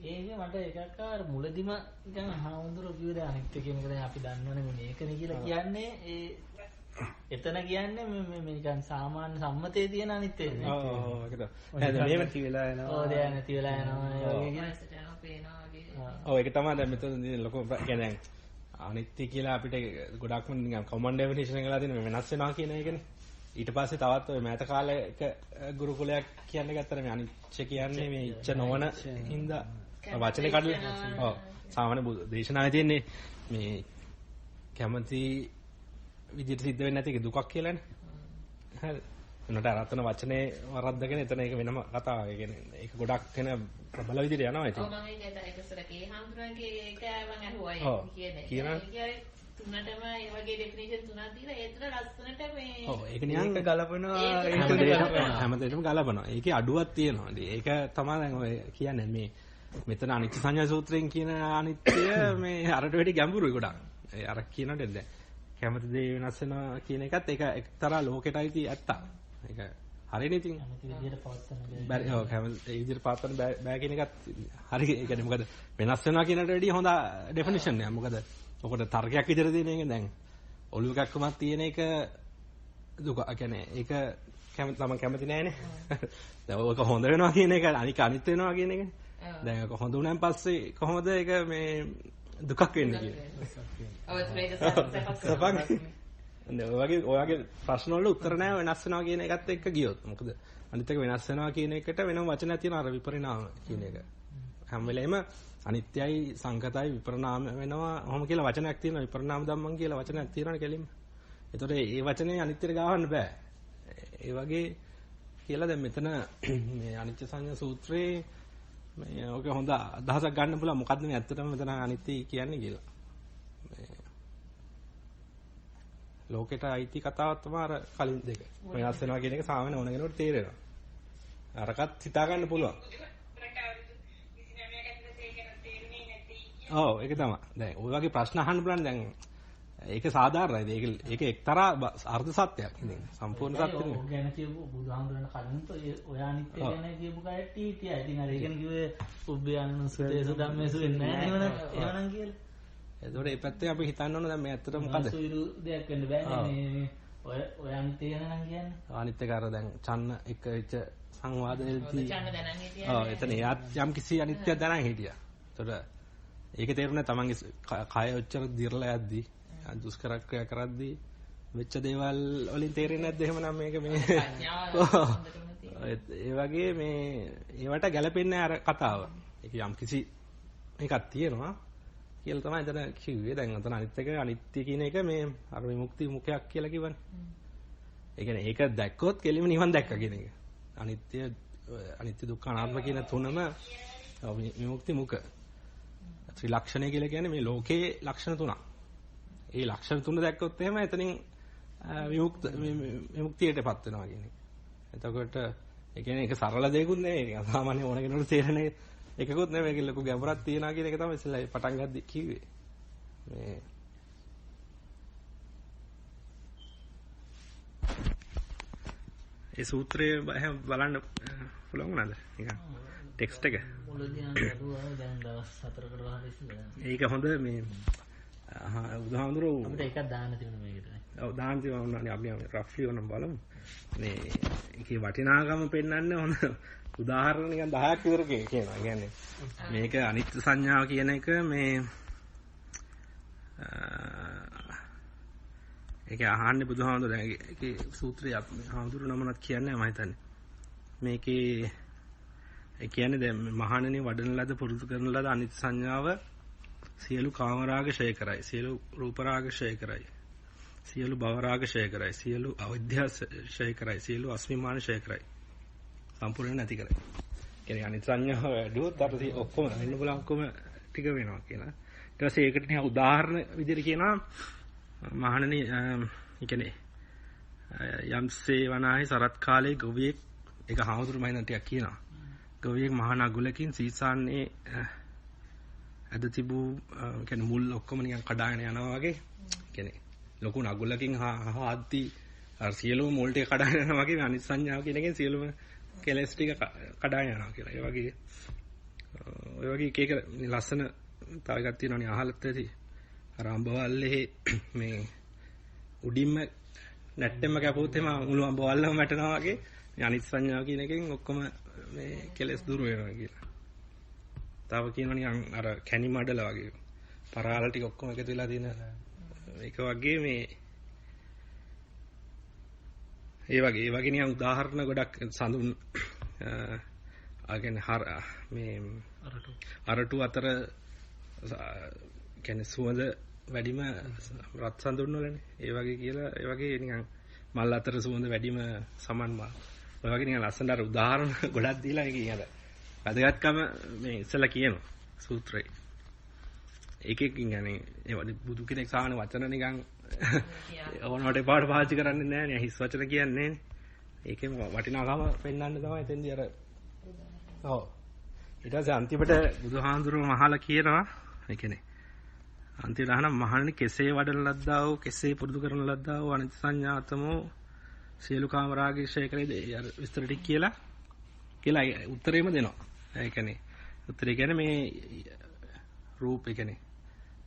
ඒක මට එකක් අර මුලදිම නිකන් හාමුදුරුවෝ කිව්ව දැන් අනිත් කියන එක දැන් අපි දන්නවනේ මේකනේ කියලා කියන්නේ ඒ එතන කියන්නේ මේ නිකන් සාමාන්‍ය සම්මතයේ තියෙන අනිත්‍යය නේ. ඔව් ඒක තමයි. මේව නැති වෙලා යනවා. ඔව් දැන් නැති වෙලා යනවා ඒ වගේ කියන්නේ. ඔව් ඒක තමයි දැන් මෙතන ලොකු කියන්නේ දැන් අනිත්‍ය කියලා අපිට ගොඩක්ම නිකන් කොමන් ඩෙෆිනිෂන් එකලා තියෙන වෙනස් වෙනවා කියන එකනේ. ඊට පස්සේ තවත් ඔය මෑත කාලයක ගුරුකුලයක් කියන්නේ ගත්තට මේ අනිච්ච කියන්නේ මේ ඉච්ඡ නොවන හින්දා වචනේ කඩලා ඔව් සාමාන්‍ය දේශනාවේ තියෙන්නේ මේ කැමති විදිහට සිද්ධ වෙන්නේ නැති එක දුකක් කියලානේ. හරි. උනට අරතන වචනේ වරද්දගෙන එතන ඒක වෙනම කතාවක්. ඒ කියන්නේ ඒක ගොඩක් වෙන ප්‍රබල විදිහට යනවා ඉතින්. ඔව් මම ඒක සරකේ හඳුනන්නේ ඒක මම අහුවා කියන්නේ. තුනටම ඒ වගේ ඩෙෆිනිෂන් තුනක් දීලා ඒතර ලස්සනට මේ ඔව් ඒක නිකන් ගලපනවා හැමදේටම ගලපනවා. ඒකේ අඩුවක් තියෙනවා. ඒක තමයි දැන් ඔය කියන්නේ මේ මෙතන අනිත්‍ය සංඥා සූත්‍රයෙන් කියන අනිත්‍ය මේ අරට වැඩි ගැඹුරුයි ගොඩක්. ඒ අර කියනට දැන් කැමති දේ වෙනස් වෙනවා කියන එකත් ඒක එක්තරා ලෝකෙටයි තියෙ ඇත්ත. ඒක හරිනේ ඉතින්. කැමති විදියට පවත්වන්න බෑ. ඔව් කැමති ඒ විදියට පවත්වන්න බෑ කියන එකත් හරි. ඒ කියන්නේ මොකද වෙනස් වෙනවා කියනට වැඩි හොඳ ඩෙෆිනිෂන් එකක්. මොකද ඔකට තර්කයක් විදිහට තියෙන එක දැන් ඔළුව එකක්මත් තියෙන එක දුක. කියන්නේ ඒක තමයි කැමති නෑනේ. දැන් ඔක හොඳ වෙනවා කියන එක අනික අනිත් වෙනවා කියන එකනේ. දැන් ඔක හොඳ වුණාන් පස්සේ කොහොමද ඒක මේ දුකක් වෙන්නේ කියන්නේ. ඔව් ඒක ඔයගේ ප්‍රශ්න වල උත්තර නෑ වෙනස් වෙනවා කියන එකත් එක්ක ගියොත්. මොකද අනිත් එක වෙනස් වෙනවා කියන එකට වෙනම වචනයක් තියෙනවා අර විපරිණාම කියන එක. හැම වෙලේම අනිත්‍යයි සංකතයි විපරිණාම වෙනවා. ඔහොම කියලා වචනයක් තියෙනවා විපරිණාම ධම්මං කියලා වචනයක් තියෙනවනේ කෙලින්ම. ඒතකොට මේ වචනේ අනිත්‍යයට ගාවන්න බෑ. ඒ වගේ කියලා දැන් මෙතන මේ අනිත්‍ය සංඥා සූත්‍රයේ මේ ඔක හොඳ අදහසක් ගන්න පුළුවන් මොකද්ද මේ ඇත්තටම මෙතන අනිත්‍ය කියන්නේ කියලා. මේ ලෝකෙට අයිති කතාවක් තමයි අර කලින් දෙක. වෙනස් වෙනවා කියන එක සාමාන්‍ය ඕන කෙනෙකුට තේරෙනවා. අරකට හිතා ගන්න පුළුවන්. ඔව් ඒක තමයි. දැන් ওই වගේ ප්‍රශ්න අහන්න බලන්න දැන් ඒක සාධාරණයි. ඒක එක්තරා අර්ථ සත්‍යයක්. ඉතින් සම්පූර්ණ සත්‍ය නෙවෙයි. ඔය ගැන කියපු බුදුහාමුදුරන් කලින්ත ඔය අනිත්‍ය ගැන කියපු කයට ටීටියි. ඉතින් අර ඒකන කිව්වේ උබ්බයන්න සුතේසු ධම්මේසු වෙන්නේ නැහැ එහෙමනම් කියලා. ඒතකොට මේ පැත්තේ අපි හිතන්න ඕන දැන් මේ ඇත්තට මොකද? සුවිරු දෙයක් වෙන්න බෑනේ මේ ඔය අනිත්‍ය ගැන නම් කියන්නේ. අනිත්‍ය කාර දැන් චන්න එක වෙච්ච සංවාදයේදී චන්න දැනන් හිටියා. ඔව් එතන එයාත් යම් කිසි අනිත්‍යයක් දැනන් හිටියා. ඒතකොට ඒක තේරුණා තමන්ගේ කය ඔච්චර දිරලා යද්දී දුෂ්කර ක්‍රියා කරද්දී වෙච්ච දේවල් වලින් තේරෙන්නේ නැද්ද එහෙමනම් මේක මේ ඒ වගේ මේ ඒවට ගැලපෙන්නේ අර කතාව. ඒක යම් කිසි එකක් තියෙනවා කියලා තමයි එතන කිව්වේ. දැන් අතන අනිත් එක අනිත්‍ය කියන එක මේ අර විමුක්ති මුඛයක් කියලා කිව්වනේ. ඒ කියන්නේ ඒක දැක්කොත් කෙලිම නිවන් දැක්කා කියන එක. අනිත්‍ය දුක්ඛ අනාත්ම කියන තුනම විමුක්ති මුඛ. ත්‍රිලක්ෂණය කියලා කියන්නේ මේ ලෝකේ ලක්ෂණ තුනක්. ඒ ලක්ෂණ තුන දැක්කොත් එහෙම එතනින් විමුක්තියටපත් වෙනවා කියන එක. එතකොට ඒ කියන්නේ ඒක සරල දෙයක්ුත් නෙවෙයි. සාමාන්‍ය ඕන කෙනෙකුට තේරෙන එකකුත් නෙවෙයි. ඒක ලොකු ගැඹුරක් තියනවා කියන එක තමයි ඉස්සෙල්ලා පටන් ගද්දි කිව්වේ. මේ ඒ සූත්‍රය බලන්න පුළුවන් නේද? නිකන් ටෙක්ස්ට් එක. මුලදී නම් දරුවා දැන් දවස් 4කට වහලා ඉස්සෙල්ලා. ඒක හොඳ මේ උදාහරණයක් අපිට එකක් දාන්න තියෙනවා මේකට නේ. ඔව් දාන්න තියෙනවා අපි රෆ්ලි වුණා බලමු. මේ ඒකේ වටිනාකම පෙන්වන්න හොඳ උදාහරණ නිකන් 10ක් විතර කියනවා. කියන්නේ මේක අනිත්‍ය සංඥාව කියන එක මේ ඒක අහන්නේ බුදුහාමුදුරුවෝ දැන් ඒකේ සූත්‍රය හාමුදුරුවෝ නමවත් කියන්නේ මම හිතන්නේ. මේකේ ඒ කියන්නේ දැන් මහණෙනි වඩන ලද පුරුදු කරන ලද අනිත්‍ය සංඥාව සියලු කාමරාග ඡය කරයි. සියලු රූපරාග ඡය කරයි. සියලු භවරාග ඡය කරයි. සියලු අවිද්‍යාව ඡය කරයි. සියලු අස්මිමාන ඡය කරයි. සම්පූර්ණ නැති කරයි. කියන්නේ අනිත්‍ය සංඥාව වැඩුවොත් අර ඔක්කොම වෙන්න බලන් ඔක්කොම ටික වෙනවා කියලා. ඊට පස්සේ ඒකට නිකන් උදාහරණ විදිහට කියනවා මහණෙනි කියන්නේ යම්සේ වනාහි සරත් කාලේ ගොවියෙක් ඒක හාමුදුරු මහින්ද ටිකක් කියනවා. ගොවියෙක් මහා නගුලකින් සීසාන්නේ අද තිබූ කියන්නේ මුල් ඔක්කොම නිකන් කඩාගෙන යනවා වගේ. කියන්නේ ලොකු නගුලකින් හාද්දි අර සියලුම මුල් ටික කඩාගෙන යනවා වගේ අනිත් සංඥාව කියන එකෙන් සියලුම කෙලස් ටික කඩාගෙන යනවා කියලා. ඒ වගේ ඔය වගේ එක එක ලස්සන තව එකක් තියෙනවනේ අහලත් ඇති. අර අඹවල්ලේ මේ උඩින්ම නැට්ටෙම කැපුවොත් එම මුළු අඹවල්ලම වැටෙනවා වගේ මේ අනිත් සංඥාව කියන එකෙන් ඔක්කොම මේ කෙලස් දුර වෙනවා කියලා. තව කියනවා නිකන් අර කැණි මඩල වගේ. පරාල ටික ඔක්කොම එකතු වෙලා තියෙන ඒක වගේ මේ ඒ වගේ නිකන් උදාහරණ ගොඩක් සඳුන් ආගෙන මේ අරටු අතර කියන්නේ සුවඳ වැඩිම රත් සඳුන් වලනේ. ඒ වගේ කියලා ඒ වගේ නිකන් මල් අතර සුවඳ වැඩිම සමන් මල්. ඔය වගේ නිකන් ලස්සනට අර උදාහරණ ගොඩක් දීලා මේක කියන වැදගත්කම මේ ඉස්සලා කියනවා සූත්‍රේ. එකකින් يعني ඒ වගේ බුදු කෙනෙක් සාහන වචන නිකන් ඕනවට පාඩ පාවිච්චි කරන්නේ නැහැ නේ. හිස් වචන කියන්නේ නේ. ඒකෙම වටිනාකම පෙන්වන්න තමයි එතෙන්දී අර ඔව්. ඊට පස්සේ අන්තිමට බුදුහාඳුරුවෝ මහලා කියනවා ඒ කියන්නේ අන්තිමට අහන මහණනි කෙසේ වඩන ලද්දා වූ කෙසේ පුරුදු කරන ලද්දා වූ අනිත්‍ය සංඥාතමෝ සියලු කාමරාගී ක්ෂය කරේද අර විස්තර ටික කියලා උත්තරේම දෙනවා. ඒ කියන්නේ උත්තරේ කියන්නේ මේ රූප ඒ කියන්නේ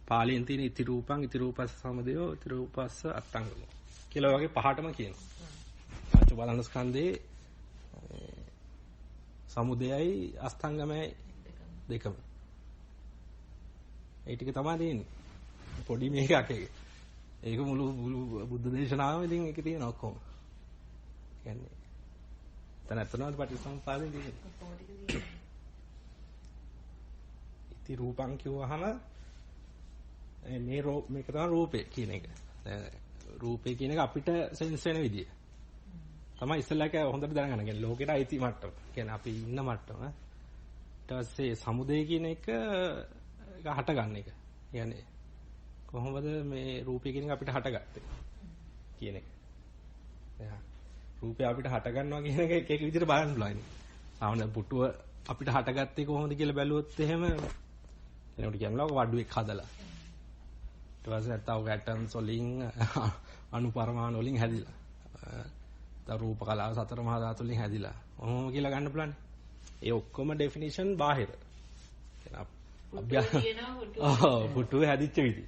පාලියෙන් තියෙන ඉති රූපං ඉති රූපස්ස සමුදයෝ ඉති රූපස්ස අත්තංගමෝ කියලා වගේ පහටම කියනවා. පංච බලන ස්කන්ධේ සමුදයයි අස්තංගමයි දෙකම. ඒ ටික තමයි තියෙන්නේ. පොඩි මේකක් එක. ඒක මුළු බුද්ධ දේශනාවෙම ඉතින් ඒක තියෙන ඔක්කොම. කියන්නේ තන අතනවල පටිසම්පාදේ තියෙන්නේ. ඉති රූපං කියවහම මේක තමයි රූපේ කියන එක. රූපේ කියන එක අපිට සෙන්ස් වෙන විදිය. තමයි ඉස්සෙල්ලා එක හොඳට දැනගන්න. කියන්නේ ලෝකෙට අයිති මට්ටම. කියන්නේ අපි ඉන්න මට්ටම. ඊට පස්සේ සමුදය කියන එක හට ගන්න එක. කියන්නේ කොහොමද මේ රූපය කියන එක අපිට හටගත්තේ කියන එක. එහා රූපය අපිට හට ගන්නවා කියන එක එක විදිහට බලන්න පුළුවන්. සාමාන්‍ය පුටුව අපිට හටගත්තේ කොහොමද කියලා බැලුවොත් එහෙම එනකොට කියනවා වඩුවෙක් හදලා. ඊට පස්සේ නැත්තම් ඇටම්ස් වලින් අණු පරමාණු වලින් හැදිලා. රූප කලාව සතර මහා ධාතු වලින් හැදිලා. ඔහොම කියලා ගන්න පුළුවන්. ඒ ඔක්කොම ඩෙෆිනිෂන් බාහිර. පුටුවේ හැදිච්ච විදිහ.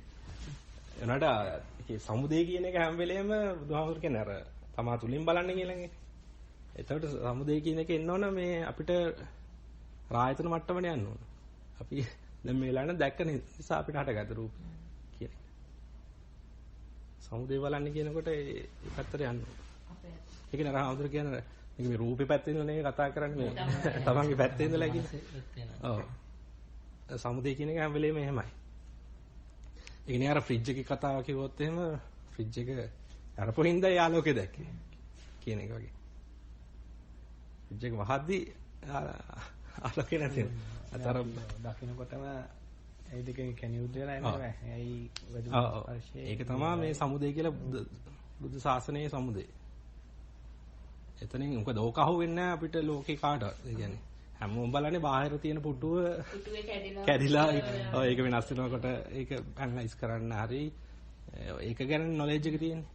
එනකට ඒ සමුදේ කියන එක හැම වෙලේම බුදුහාමුදුරු කියන්නේ අර තමා තුලින් බලන්න කියලානේ. එතකොට සමුදේ කියන එක එන්න ඕන මේ අපිට රායතන මට්ටමට යන්න ඕන. අපි දැන් මේ වෙලාවට දැක්ක නිසා අපිට හටගත්ත රූප කියන එක. සමුදේ බලන්න කියනකොට ඒ පැත්තට යන්න ඕන. ඒක නේද හාමුදුරු කියන්නේ මේ රූපේ පැත්තේ ඉඳලා කතා කරන්නේ මේ තමන්ගේ පැත්තේ ඉඳලා කියන්නේ. ඔව්. සමුදේ කියන එක හැම වෙලේම එහෙමයි. ඒ කියන්නේ අර ෆ්‍රිජ් එකේ කතාව කිව්වොත් එහෙම ෆ්‍රිජ් එක අරපොහින්ද යාලෝකේ දැක්කේ කියන එක වගේ. ෆ්‍රිජ් එක වහද්දි ආලෝකේ නැති වෙනවා. අතර දකින්නකොටම ඒ දෙකෙන් කැනියුත් වෙලා එනවා. ඇයි ඒක තමයි මේ සමුදේ කියලා බුදු සාසනයේ සමුදේ. එතනින් මොකද ඕක අහුවෙන්නේ අපිට ලෝකේ කාටවත්. ඒ කියන්නේ හැමෝම බලන්නේ බාහිර තියෙන පුටුවේ කැඩිලා ඔය ඒක වෙනස් වෙනකොට ඒක ඇනලයිස් කරන්න හරි ඒක ගැන නොලෙජ් එක තියෙන්නේ.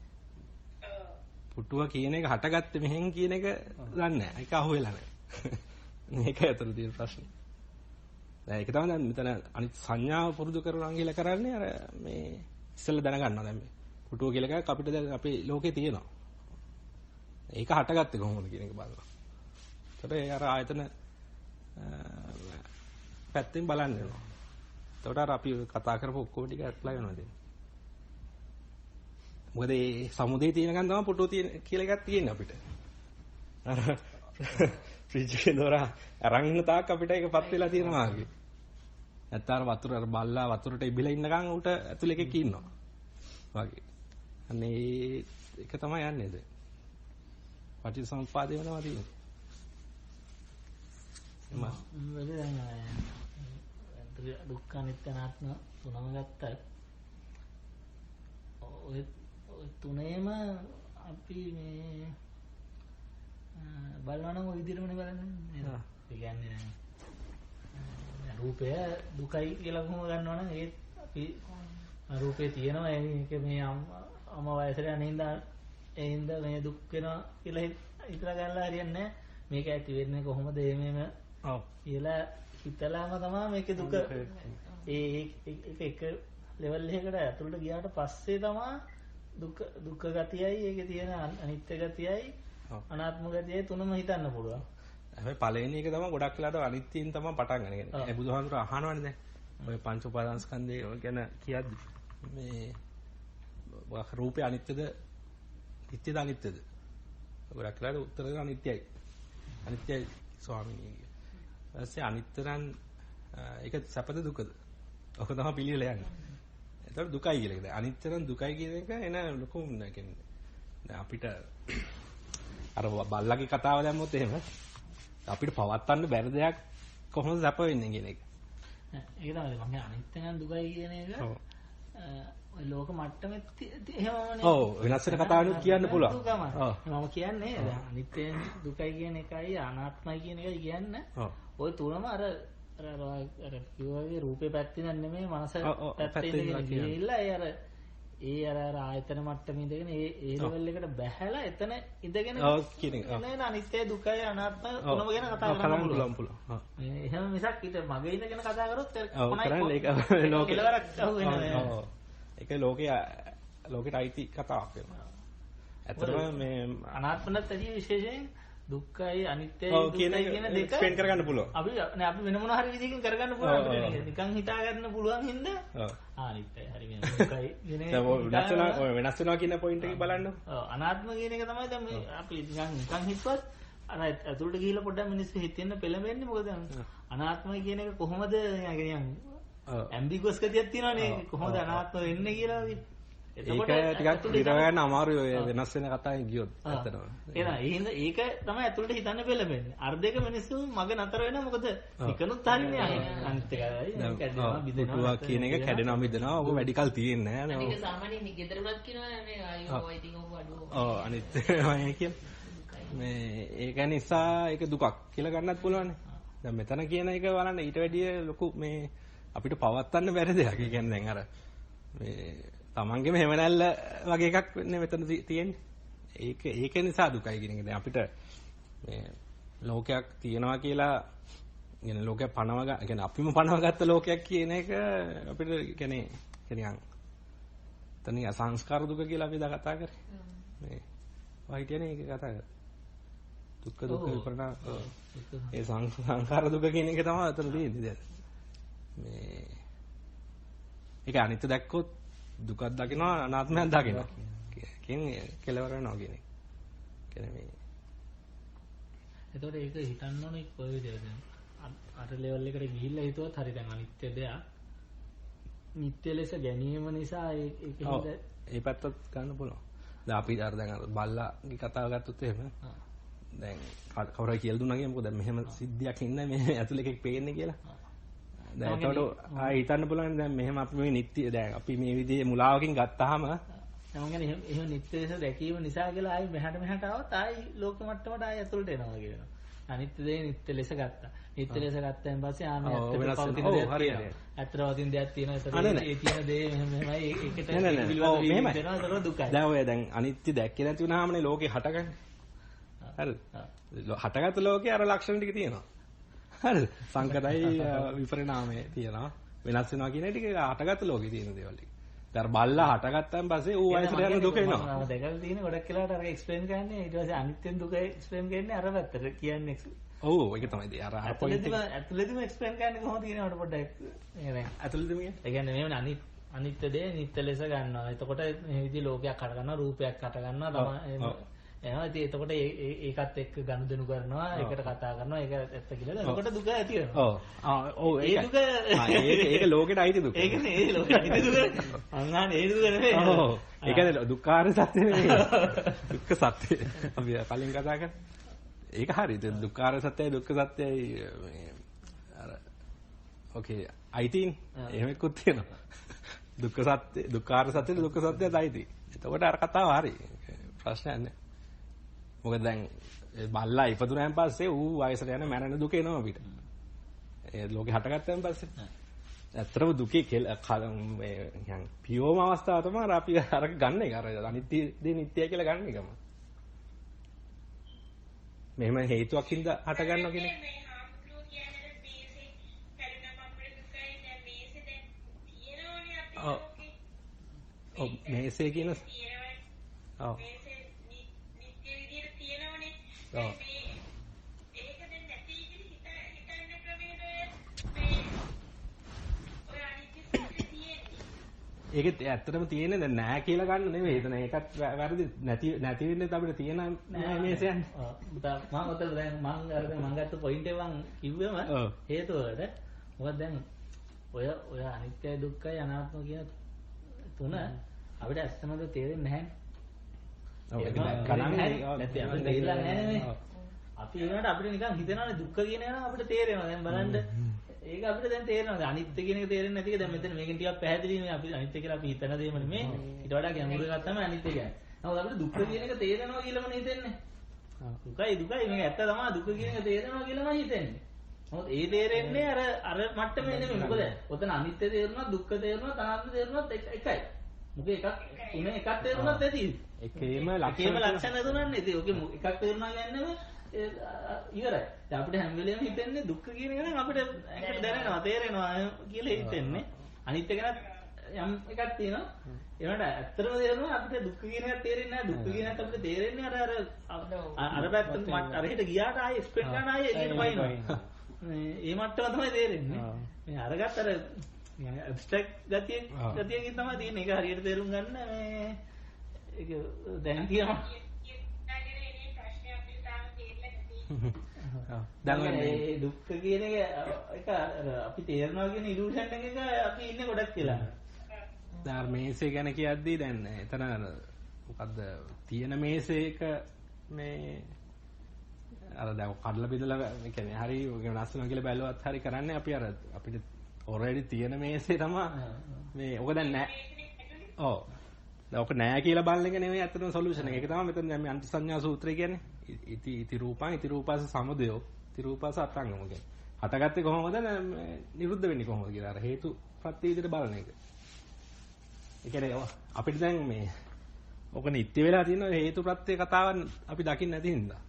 පුටුව කියන එක හටගත්තේ මෙහෙන් කියන එක දන්නේ නැහැ. ඒක අහුවෙලා නැහැ. මේක ඇතර තියෙන ප්‍රශ්නේ. දැන් ඒක තමයි දැන් මෙතන අනිත් සංඥාව පුරුදු කරනවා කියලා කරන්නේ අර මේ ඉස්සෙල්ලා දැනගන්නවා දැන් මේ පුටුව කියලා එකක් අපිට දැන් අපේ ලෝකේ තියෙනවා. ඒක හටගත්තේ කොහොමද කියන එක බලනවා. ඒතර ඒ අර ආයතන පැත්තෙන් බලන්න වෙනවා. එතකොට අර අපි කතා කරපු ඔක්කොම ටික ඇප්ලයි වෙනවා දැන්. මොකද මේ සමුදේ තියෙනකන් තමයි පුටුව තියෙන කියලා එකක් තියෙන්නේ අපිට. අර ෆ්‍රිජ් එකේ දොර අරන් ඉන්න තාක් අපිට ඒකපත් වෙලා තියෙනවා වගේ. නැත්නම් අර වතුර අර බල්ලා වතුරට ඉබිලා ඉන්නකන් උට ඇතුලේ එකෙක් ඉන්නවා. වගේ. අනේ ඒක තමයි යන්නේ දැන්. පටිසම්පාදේ වෙනවා තියෙන්නේ. දුක්ඛ අනිත්‍ය අනාත්ම තුනම ගත්තත් ඔය තුනේම අපි මේ බලනවා නම් ඔය විදිහටමනේ බලන්නේ. ඒ කියන්නේ රූපය දුකයි කියලා කොහොම ගන්නවා නම් ඒත් අපි රූපේ තියෙනවා ඒක මේ අම වයසට අනින්දා ඒ හින්දා මේ දුක් වෙනවා කියලා හිතලා ගන්නලා හරියන්නේ නැහැ. මේක ඇති වෙන්නේ කොහොමද මේම කියලා හිතලාම තමයි මේකේ දුක ඒක ලෙවල් එකකට ඇතුළට ගියාට පස්සේ තමයි දුක්ඛ ගතියයි ඒකේ තියෙන අනිත්‍ය ගතියයි අනාත්ම ගතියයි තුනම හිතන්න පුළුවන්. හැබැයි පළවෙනි එක තමයි ගොඩක් වෙලාට අනිත්‍යයෙන් තමයි පටන් ගන්න. ඒ බුදුහාමුදුර අහනවනේ දැන්. ඔය පංච උපාදානස්කන්ධය ගැන කියද්දි මේ රූපේ අනිත්‍යද නිට්ටයද අනිත්‍යද? ගොඩක් වෙලාට උත්තර දෙන අනිත්‍යයි. අනිත්‍යයි ස්වාමීනි. ඊපස්සේ අනිත්‍යයන් ඒක සැපද දුකද? ඔක තමයි පිළිවෙල යන්නේ. ඒතකොට දුකයි කියලා එක. අනිත්‍යයන් දුකයි කියන එක එන ලොකු කියන්නේ අපිට අර බල්ලගේ කතාව දැම්මොත් එහෙම අපිට පවත්වන්න බැරි දෙයක් කොහොමද සැප වෙන්නේ කියන එක. ඒක තමයි මම අනිත්‍යයන් දුකයි කියන එක. ඔය ලෝක මට්ටමේ එහෙමමනේ. ඔව් වෙනස් වෙන කතාවලුත් කියන්න පුළුවන්. ඔව්. මම කියන්නේ අනිත්‍යයන් දුකයි කියන එකයි අනාත්මයි කියන එකයි කියන්නේ. ඔය තුනම අර කිව්වාගේ රූපේ පැත්තෙන් නෙමෙයි මනස පැත්තෙන් ගිහිල්ලා ඒ අර ආයතන මට්ටමේ ඉඳගෙන ඒ ලෙවල් එකට බැහැලා එතන ඉඳගෙන නේ අනිත්‍ය දුකයි අනාත්ම තුනම ගැන කතා කරන්න පුළුවන්. එහෙම මිසක් ඊට මගේ ඉඳගෙන කතා කරොත් කරන්නේ ඒක කෙලවරක් අහුවෙනවා. ඒක ලෝකෙට අයිති කතාවක් වෙනවා. ඇත්තටම මේ අනාත්මනත් ඇති විශේෂයෙන් දුක්ඛයි අනිත්‍යයි කියන දෙක එක්ස්ප්ලেইন කරගන්න පුළුවන්. අපි වෙන මොන හරි විදිහකින් කරගන්න පුළුවන් අපිට නිකන් හිතා ගන්න පුළුවන් හින්දා අනිත්‍යයි හරි වෙන දුකයි කියන වෙනස් වෙනවා කියන පොයින්ට් එක බලන්න. අනාත්ම කියන එක තමයි දැන් මේ අපි නිකන් හිතුවත් අර ඇතුළට ගිහිල්ලා පොඩ්ඩක් මිනිස්සු හිතෙන්න පෙළඹෙන්නේ මොකද අනාත්මයි කියන එක කොහොමද නිකන් ඇම්බිගුවස් ගතියක් තියෙනවනේ කොහොමද අනාත්ම වෙන්නේ කියලා වගේ. ඒක ටිකක් ඉර ගන්න අමාරුයි ඔය වෙනස් වෙන කතාවෙන් ගියොත් ඇත්තටම. ඒක තමයි ඇතුළට හිතන්න පෙළඹෙන්නේ. අර්ධයක මිනිස්සු මග නතර වෙනවා මොකද නිකනුත් හරිනේ අනිත් එකයි. කැඩෙනවා බිඳෙනවා කියන එක කැඩෙනවා බිඳෙනවා ඔක වැඩි කල් තියෙන්නේ නැහැ නේ. ඒක සාමාන්‍යයෙන් ගෙදරවත් කියනවා මේ අයියෝ ඉතින් ඔක අඩුව. ඔව් අනිත් ඒවා කියන මේ ඒක නිසා ඒක දුකක් කියලා ගන්නත් පුළුවන්නේ. දැන් මෙතන කියන එක බලන්න ඊට වැඩිය ලොකු මේ අපිට පවත්වන්න බැරි දෙයක්. ඒ කියන්නේ දැන් අර මේ තමන්ගේම හැමනැල්ල වගේ එකක් වෙන්නේ මෙතන තියෙන්නේ. ඒක නිසා දුකයි කියන එක. දැන් අපිට මේ ලෝකයක් තියෙනවා කියලා කියන්නේ ලෝකයක් කියන්නේ අපිම පනවගත්ත ලෝකයක් කියන එක අපිට කියන්නේ නිකන් තනිය සංස්කාර දුක කියලා අපි දා කතා කරේ. මේ වයිටියනේ ඒක කතා කරා. දුක්ඛ විපරණ ඒ සංස්කාර දුක කියන එක තමයි අතන තියෙන්නේ දැන්. මේ ඒක අනිත්‍ය දැක්කොත් දුකක් දකිනවා අනාත්මයක් දකිනවා කියන්නේ කෙලවර වෙනවා කියන එක. කියන්නේ මේ එතකොට ඒක හිතන්න ඕනේ කොයි විදිහටද? අර ලෙවල් එකට ගිහිල්ලා හිතුවත් හරි දැන් අනිත්‍ය දෙයක්. නිට්ටය ලෙස ගැනීම නිසා ඒක ඒ පැත්තත් ගන්න පුළුවන්. දැන් අපි අර දැන් බල්ලාගේ කතාව ගත්තොත් එහෙම දැන් කවුරුයි කියලා දුන්නා කියන්නේ මොකද දැන් මෙහෙම සිද්ධියක් ඉන්නේ මේ ඇතුලේ එකෙක් පේන්නේ කියලා. දැන් ඒකට ආයෙ හිතන්න පුළුවන් දැන් මෙහෙම අපි මේ නිත්‍ය දැන් අපි මේ විදිහේ මුලාවකින් ගත්තාම මම කියන්නේ එහෙම නිත්‍යස දැකීම නිසා කියලා ආයෙ මෙහාට આવත් ආයෙ ලෝක මට්ටමට ආයෙ ඇතුළට එනවා කියනවා. අනිත්‍ය දේ නිත්‍ය ලෙස ගත්තා. නිත්‍ය ලෙස ගත්තාන් පස්සේ ආන්නේ ඇත්තට පවතින දෙයක් තියෙනවා. ඒ තියෙන දේ මෙහෙමයි ඒකට පිළිවෙල වෙනවා දුකයි. දැන් ඔය දැන් අනිත්‍ය දැක්කේ නැති වුනහමනේ ලෝකේ හටගන්නේ. හරිද? හටගත්තු ලෝකේ අර ලක්ෂණ ටික තියෙනවා. හරිද? සංකතයි විපරිණාමය තියෙනවා. වෙනස් වෙනවා කියන ටික හටගත්තු ලෝකේ තියෙන දේවල් ටික. දැන් බල්ලා හටගත්තාන් පස්සේ ඌ වයසට යන දුක එනවා. මම දැකලා තියෙන ගොඩක් වෙලාවට අර එක්ස්ප්ලেইন කරන්නේ ඊට පස්සේ අනිත්‍යෙන් දුක එක්ස්ප්ලেইন කරන්නේ අර පැත්තට කියන්නේ. ඔව් ඒක තමයි අර පොයින්ට් එක. ඇතුළේදීම එක්ස්ප්ලেইন කරන්නේ කොහොමද කියනවට පොඩ්ඩක් නේද? ඇතුළේදීම කියන්නේ. ඒ කියන්නේ මේවනේ අනිත්‍ය දේ නිත්‍ය ලෙස ගන්නවා. එතකොට මේ විදිහේ ලෝකයක් හට ගන්නවා, රූපයක් හට ගන්නවා තමයි. එහෙනම් ඉතින් එතකොට ඒකත් එක්ක ගනුදෙනු කරනවා, ඒකට කතා කරනවා, ඒක ඇත්ත කියලා. එතකොට දුක ඇති වෙනවා. ඔව් ඒක දුක. ඒක ලෝකෙට අයිති දුක. ඒකනේ ඒ ලෝකෙට අයිති දුක. අංගානේ ඒ දුක නෙමෙයි. ඔව්. ඒ කියන්නේ දුක්ඛාර සත්‍ය නෙමෙයි. දුක්ඛ සත්‍ය. අපි කලින් කතා කරා. ඒක හරි. දුක්ඛාර සත්‍යයි දුක්ඛ සත්‍යයි අර ඕකේ අයිතින් එහෙම එක්කුත් තියෙනවා. දුක්ඛ සත්‍ය දුක්ඛාර සත්‍ය දුක්ඛ සත්‍යයි අයිති. එතකොට අර කතාව හරි. ප්‍රශ්නයක් නෑ. මොකද දැන් බල්ලා ඉපදුනාන් පස්සේ ඌ වයසට යන මැරෙන දුක එනවා අපිට. ඒ ලෝකේ හටගත්තාන් පස්සේ. ඇත්තටම දුකේ මේ නිකන් පියෝම අවස්ථාව තමයි අපි අර ගන්න එක. අර අනිත්‍ය දේ නිට්ටයයි කියලා ගන්න එකම. මෙහෙම හේතුවක් හින්දා හට ගන්නවා කියන්නේ. ඔව් මේසේ කියන ඔව් ඔව් ඒකත් ඇත්තටම තියෙන්නේ දැන් නෑ කියලා ගන්න නෙමෙයි. එතන ඒකත් වැරදි නැති වෙන්නේ අපිට තියෙන මේසයන්. මම ඔතන දැන් මම ගත්ත පොයින්ට් එක මම කිව්වෙම හේතුවකට. මොකද දැන් ඔය අනිත්‍ය දුක්ඛය අනාත්ම කියන තුන අපිට ඇත්තමද තේරෙන්නේ නැහැ. අපි ඒකට අපිට නිකන් හිතනවානේ දුක්ඛ කියන එක නම් අපිට තේරෙනවා. දැන් බලන්න ඒක අපිට දැන් තේරෙනවා. අනිත්‍ය කියන එක තේරෙන්නේ නැති එක දැන් මෙතන මේකෙන් ටිකක් පැහැදිලි නේ. අපි අනිත්‍ය කියලා අපි හිතන දේම නෙමෙයි. ඊට වඩා ගැඹුරු එකක් තමයි අනිත්‍ය කියන්නේ. නමුත් අපිට දුක්ඛ කියන එක තේරෙනවා කියලාම හිතෙන්නේ. දුකයි මේක ඇත්ත තමයි. දුක්ඛ කියන එක තේරෙනවා කියලාම හිතෙන්නේ. නමුත් ඒ තේරෙන්නේ අර මට්ටමේ නෙමෙයි. මොකද ඔතන අනිත්‍ය තේරුණා, දුක්ඛ තේරුණා, අනාත්ම තේරුණාත් එකයි. මොකද එකක් තේරුණාත් ඇති. එකේම ලක්ෂණ දුන්නන්නේ. ඉතින් ඔකේ එකක් තේරුණා කියන්නේ ඉවරයි. දැන් අපිට හැම වෙලේම හිතෙන්නේ දුක්ඛ කියන එක නම් අපිට ඒකට දැනෙනවා, තේරෙනවා කියලා හිතෙන්නේ. අනිත් එක නම් යම් එකක් තියෙනවා. ඒනට ඇත්තටම තේරෙනවා අපිට දුක්ඛ කියන එක තේරෙන්නේ නැහැ. දුක්ඛ කියන එක අපිට තේරෙන්නේ අර පැත්තට අර හිට ගියාට ආයේ එක්ස්පෙක්ට් කරන ආයේ එකට පයින්නවා. මේ මට්ටම තමයි තේරෙන්නේ. මේ අරගත්ත අර ඇබ්ස්ට්‍රැක්ට් ගතියකින් තමයි තියෙන්නේ. ඒක හරියට තේරුම් ගන්න මේ ඒක දැන් කියනවා. දැන් මේ දුක්ඛ කියන එක අපි තේරෙනවා කියන ඉලූෂන් එකක අපි ඉන්නේ ගොඩක් කියලා. දැන් මේසේ ගැන කියද්දී දැන් එතන මොකද්ද තියෙන මේසේක මේ අර දැන් කඩලා බෙදලා කියන්නේ හරි වෙනස් වෙනවා කියලා බැලුවත් හරි කරන්නේ අපි අර අපිට ඔල්රෙඩි තියෙන මේසේ තමයි මේ ඔක දැන් නැහැ. ඔව්. දැන් ඔක නැහැ කියලා බලන එක නෙමෙයි අතන සොලියුෂන් එක. ඒක තමයි මෙතන දැන් මේ අන්තිසඤ්ඤා සූත්‍රය කියන්නේ. ඉති රූපං ඉති රූපස සමුදයෝ ඉති රූපස අටංගම කියන්නේ. හටගත්තේ කොහොමද නිරුද්ධ වෙන්නේ කොහොමද කියලා අර හේතු ප්‍රත්‍ය විදිහට බලන එක. ඒ කියන්නේ අපිට දැන් මේ ඔක නිත්‍ය වෙලා තියෙන හේතු ප්‍රත්‍ය කතාවන් අපි දකින්න නැති හින්දා.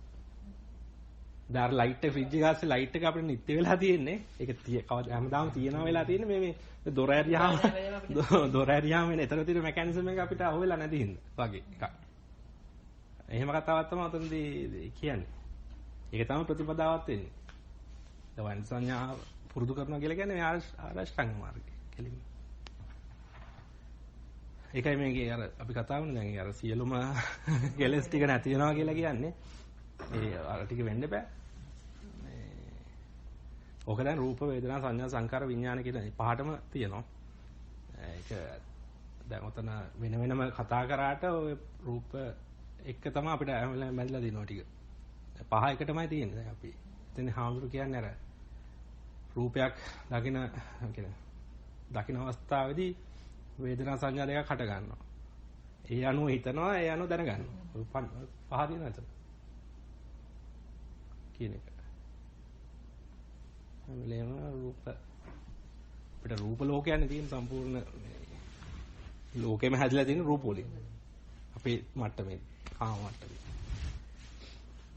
දැන් අර ලයිට් එක ෆ්‍රිජ් එක ආස්සේ ලයිට් එක අපිට නිත්‍ය වෙලා තියෙන්නේ. ඒක හැමදාම තියෙනවා වෙලා තියෙන්නේ මේ දොර ඇරියාම වෙන එතන තියෙන මෙකැනිසම් එක අපිට අහුවෙලා නැති හින්දා වගේ එකක්. එහෙම කතාවක් තමයි උතනදී කියන්නේ. ඒක තමයි ප්‍රතිපදාවක් වෙන්නේ. දවන සංඥා පුරුදු කරනවා කියලා කියන්නේ මේ ආරෂ්ඨාංග මාර්ගය කෙලින්ම. ඒකයි මේකේ අර අපි කතා වුණේ දැන් අර සියලුම කෙලස් ටික නැති වෙනවා කියලා කියන්නේ. ඒ අර ටික වෙන්න බෑ. ඕක දැන් රූප වේදනා සංඥා සංකාර විඥාන කියන පහටම තියෙනවා. ඒක දැන් උතන වෙන වෙනම කතා කරාට ඔය රූප එක තමයි අපිට මැදලා දෙනවා ටික. පහ එකටමයි තියෙන්නේ. දැන් අපි එතන හාමුදුරු කියන්නේ අර රූපයක් දකින අවස්ථාවේදී වේදනා සංඥා දෙකක් හට ගන්නවා. ඒ අනුව හිතනවා, ඒ අනුව දැනගන්නවා. පහ දිනන එතන. කියන එක. හැමලේම රූප අපිට රූප ලෝකයන්නේ තියෙන සම්පූර්ණ ලෝකෙම හැදලා තියෙන රූප වලින්. අපේ මට්ටමේ කාම මට්ටමේ.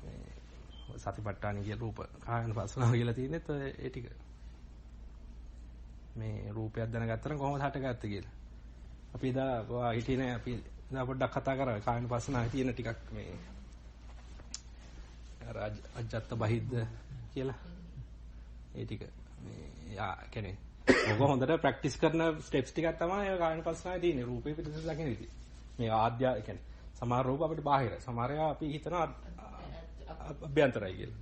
මේ සතිපට්ඨාන කිය රූප කායන පස්සනාව කියලා තියෙනෙත් ඒ ටික. මේ රූපයක් දැනගත්තා නම් කොහොමද හටගත්තේ කියලා. අපි එදා හිටියේ අපි එදා පොඩ්ඩක් කතා කරා කායන පස්සනාවේ තියෙන ටිකක් මේ අජත්ත බහිද්ද කියලා. ඒ ටික මේ කියන්නේ ඔක හොඳට ප්‍රැක්ටිස් කරන ස්ටෙප්ස් ටිකක් තමයි ඔය කායන පස්සනාවේ තියෙන්නේ රූපේ පිටත දකින්න විදිහ. මේ ආද්‍ය කියන්නේ සමහර රූප අපිට බාහිර සමහර ඒවා අපි හිතනවා අභ්‍යන්තරයි කියලා.